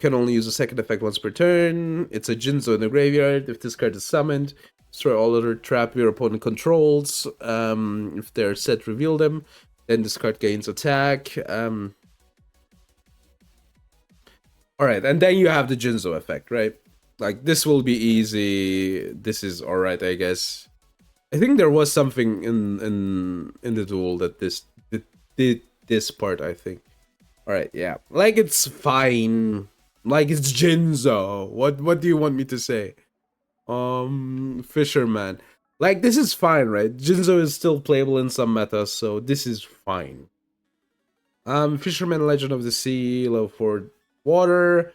S1: Can only use a second effect once per turn. It's a Jinzo in the graveyard. If this card is summoned, destroy all other trap your opponent controls. If they're set, reveal them. Then this card gains attack. Alright, and then you have the Jinzo effect, right? Like, this will be easy. This is alright, I guess. I think there was something in the duel that did this part, I think. Alright, yeah. Like, it's fine. Like, it's Jinzo. What do you want me to say? Fisherman. Like, this is fine, right? Jinzo is still playable in some metas, so this is fine. Fisherman Legend of the Sea, level 4 water.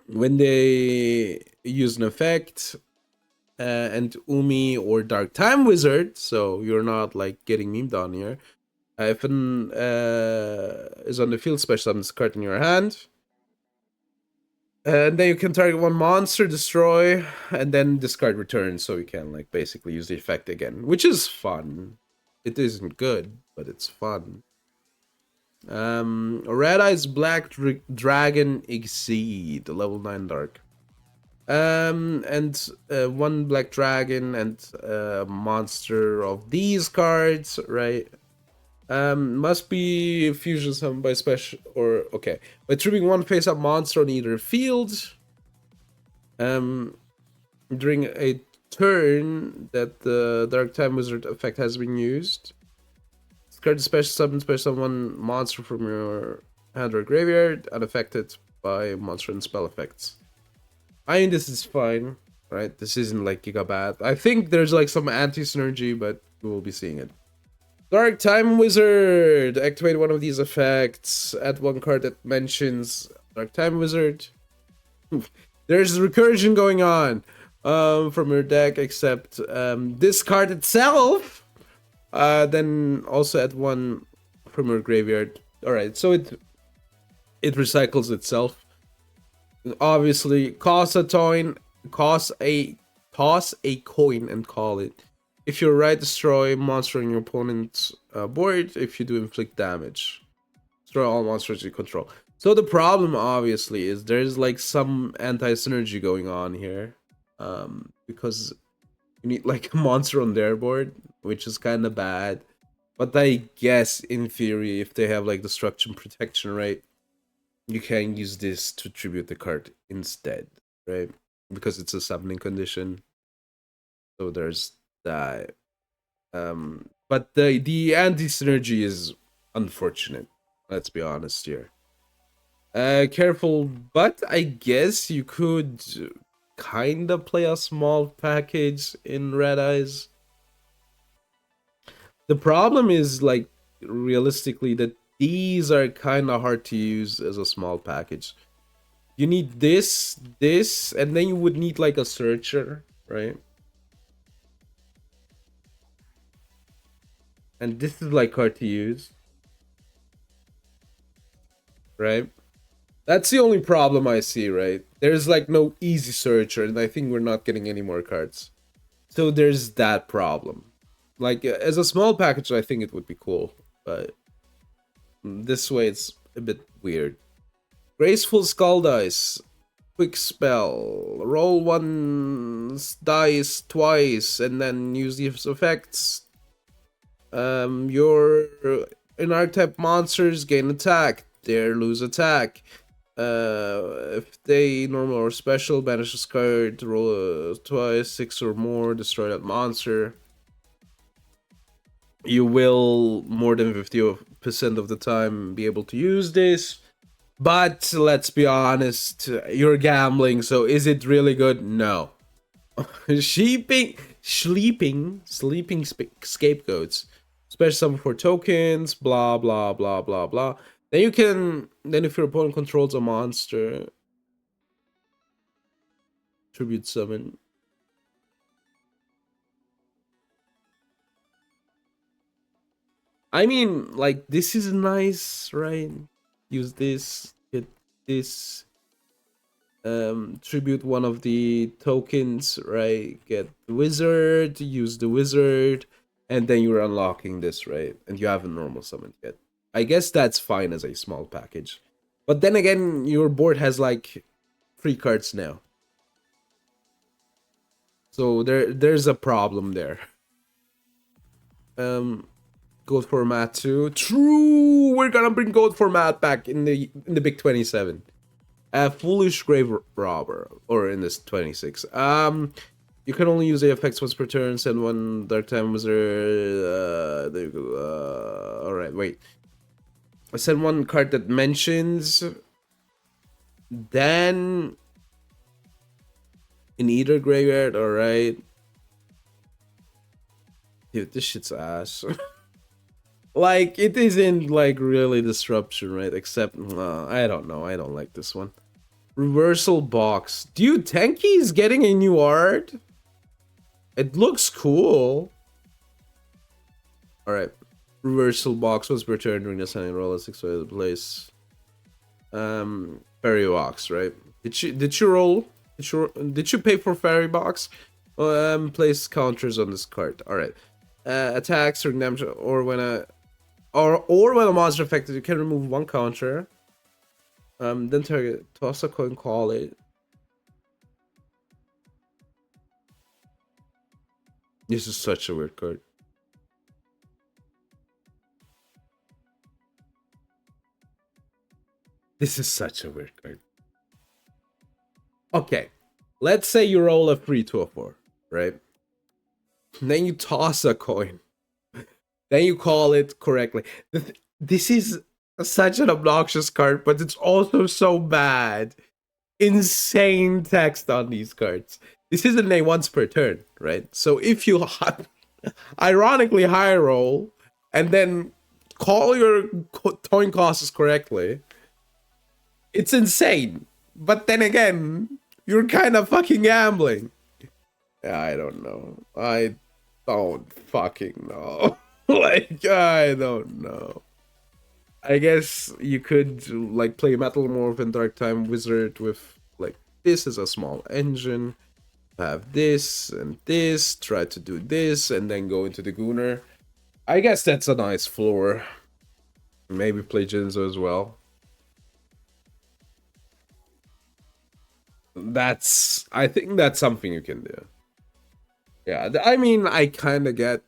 S1: When they use an effect, and Umi or Dark Time Wizard, so you're not like getting memed on here. If an is on the field, special summon this card in your hand. And then you can target one monster, destroy, and then discard return, so you can like basically use the effect again, which is fun. It isn't good, but it's fun. Red Eyes Black Dragon Exceed, level 9 dark. And one black dragon and a monster of these cards, right? Must be fusion summoned by special or okay. By triggering one face-up monster on either field. During a turn that the Dark Time Wizard effect has been used. Discard special summon one monster from your hand or graveyard, unaffected by monster and spell effects. I mean, this is fine, right? This isn't like giga bad. I think there's like some anti-synergy, but we will be seeing it. Dark Time Wizard! Activate one of these effects. Add one card that mentions Dark Time Wizard. There's recursion going on from your deck, except this card itself. Then also add one from your graveyard. Alright, so it recycles itself. Obviously, toss a coin and call it. If you right, destroy monster on your opponent's board. If you do, inflict damage. Destroy all monsters you control. So the problem, obviously, is there's like some anti-synergy going on here. Because you need like a monster on their board, which is kind of bad. But I guess, in theory, if they have like destruction protection, right, you can use this to tribute the card instead, right? Because it's a summoning condition. So there's that. But the anti-synergy is unfortunate. Let's be honest here. Careful, but I guess you could kind of play a small package in Red Eyes. The problem is, like, realistically, that these are kind of hard to use as a small package. You need this, and then you would need like a searcher, right? And this is like hard to use, right? That's the only problem I see, right? There's like no easy searcher, and I think we're not getting any more cards. So there's that problem. Like, as a small package, I think it would be cool, but this way it's a bit weird. Graceful Skull Dice. Quick spell. Roll one dice twice, and then use these effects. Your in archetype monsters gain attack. They lose attack. If they normal or special, banish this card, roll twice, 6 or more, destroy that monster. You will more than 50% of the time be able to use this, but let's be honest, you're gambling, so is it really good? No. Sleeping scapegoats. Special summon for tokens, blah blah blah blah blah. Then you can, then if your opponent controls a monster, tribute summon. I mean, like, this is nice, right? Use this, get this, tribute one of the tokens, right? Get the wizard, use the wizard, and then you're unlocking this, right? And you haven't normal summoned yet. I guess that's fine as a small package. But then again, your board has like 3 cards now. So there's a problem there. Gold format too. True, we're gonna bring gold format back in the big 27. Foolish Grave Robber, or in this 26. You can only use the effects once per turn. Send one Dark Time Wizard. There you go. All right, wait. I send one card that mentions. Then in either graveyard. All right. Dude, this shit's ass. Like, it isn't like really disruption, right? Except, I don't know. I don't like this one. Reversal box. Dude, Tenki is getting a new art. It looks cool. Alright. Reversal box was returned during the signing roll at 6 away the place. Fairy box, right? Did you roll? Did you pay for fairy box? Place counters on this card. Alright. Attacks or redemption, or when a monster affected, you can remove 1 counter. Then target, toss a coin, call it. This is such a weird card. This is such a weird card. Okay, let's say you roll a 3 to a 4, right? And then you toss a coin. Then you call it correctly. This is such an obnoxious card, but it's also so bad. Insane text on these cards. This isn't a once per turn, right? So if you ironically high roll and then call your coin costs correctly, it's insane. But then again, you're kind of fucking gambling. Yeah, I don't know. I don't fucking know. Like, I don't know. I guess you could like play Metalmorph and Dark Time Wizard with like this is a small engine. Have this and this, try to do this, and then go into the Gooner. I guess that's a nice floor. Maybe play Jinzo as well. I think that's something you can do. Yeah, I mean, I kind of get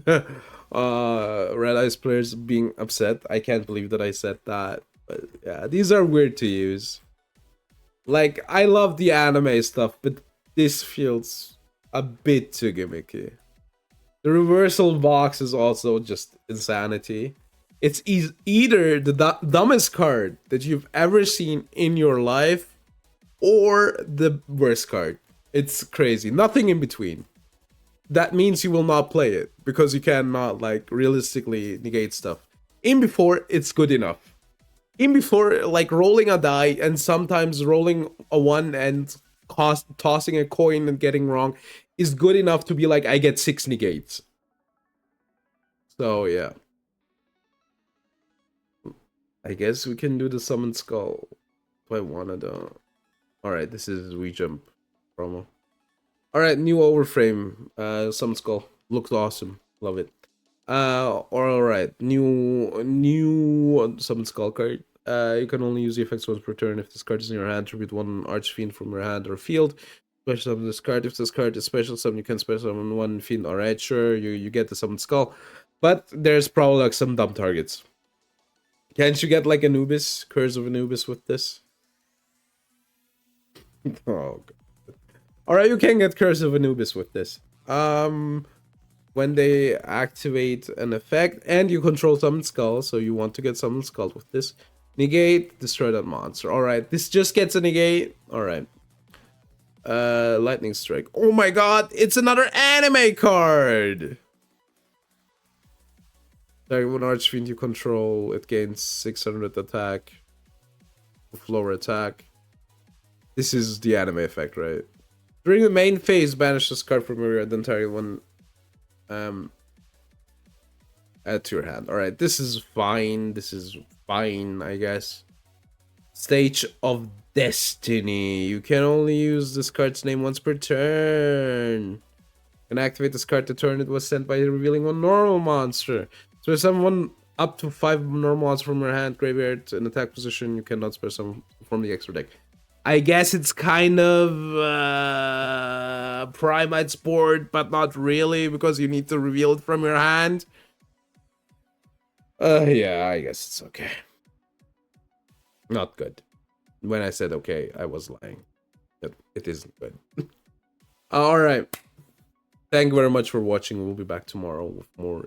S1: Red Eyes players being upset. I can't believe that I said that. But yeah, these are weird to use. Like, I love the anime stuff, but this feels a bit too gimmicky. The reversal box is also just insanity. It's either the dumbest card that you've ever seen in your life or the worst card. It's crazy. Nothing in between. That means you will not play it because you cannot like realistically negate stuff. In before, it's good enough. In before, like rolling a die and sometimes rolling a one and tossing a coin and getting wrong is good enough to be like, I get 6 negates. So yeah. I guess we can do the summon skull. Do I wanna though? Alright, this is rejump promo. Alright, new overframe. Summon skull. Looks awesome. Love it. Alright, new summon skull card. You can only use the effects once per turn. If this card is in your hand, tribute one Archfiend from your hand or field. Special summon this card. If this card is special summon, you can special summon one fiend. Alright, sure, you get the summon skull. But there's probably like some dumb targets. Can't you get like Anubis, Curse of Anubis with this? Oh god. Alright, you can get Curse of Anubis with this. When they activate an effect and you control Summon Skull, so you want to get Summon Skull with this. Negate, destroy that monster. Alright, this just gets a negate. Alright. Lightning Strike. Oh my god, it's another anime card! Like when Archfiend you control, it gains 600 attack. With lower attack. This is the anime effect, right? During the main phase, banish this card from your then target one. Add to your hand. Alright, this is fine. This is fine, I guess. Stage of Destiny. You can only use this card's name once per turn. You can activate this card to turn it was sent by revealing one normal monster. So if someone up to 5 normal monsters from your hand, graveyard, in attack position, you cannot spare some from the extra deck. I guess it's kind of Primate Sport, but not really, because you need to reveal it from your hand. Yeah, I guess it's okay. Not good. When I said okay, I was lying. It isn't good. Alright. Thank you very much for watching. We'll be back tomorrow with more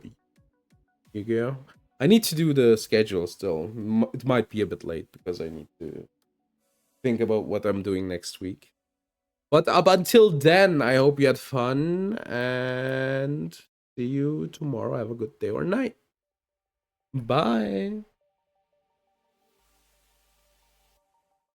S1: Yu-Gi-Oh! I need to do the schedule still. It might be a bit late because I need to think about what I'm doing next week. But up until then, I hope you had fun and see you tomorrow. Have a good day or night. Bye.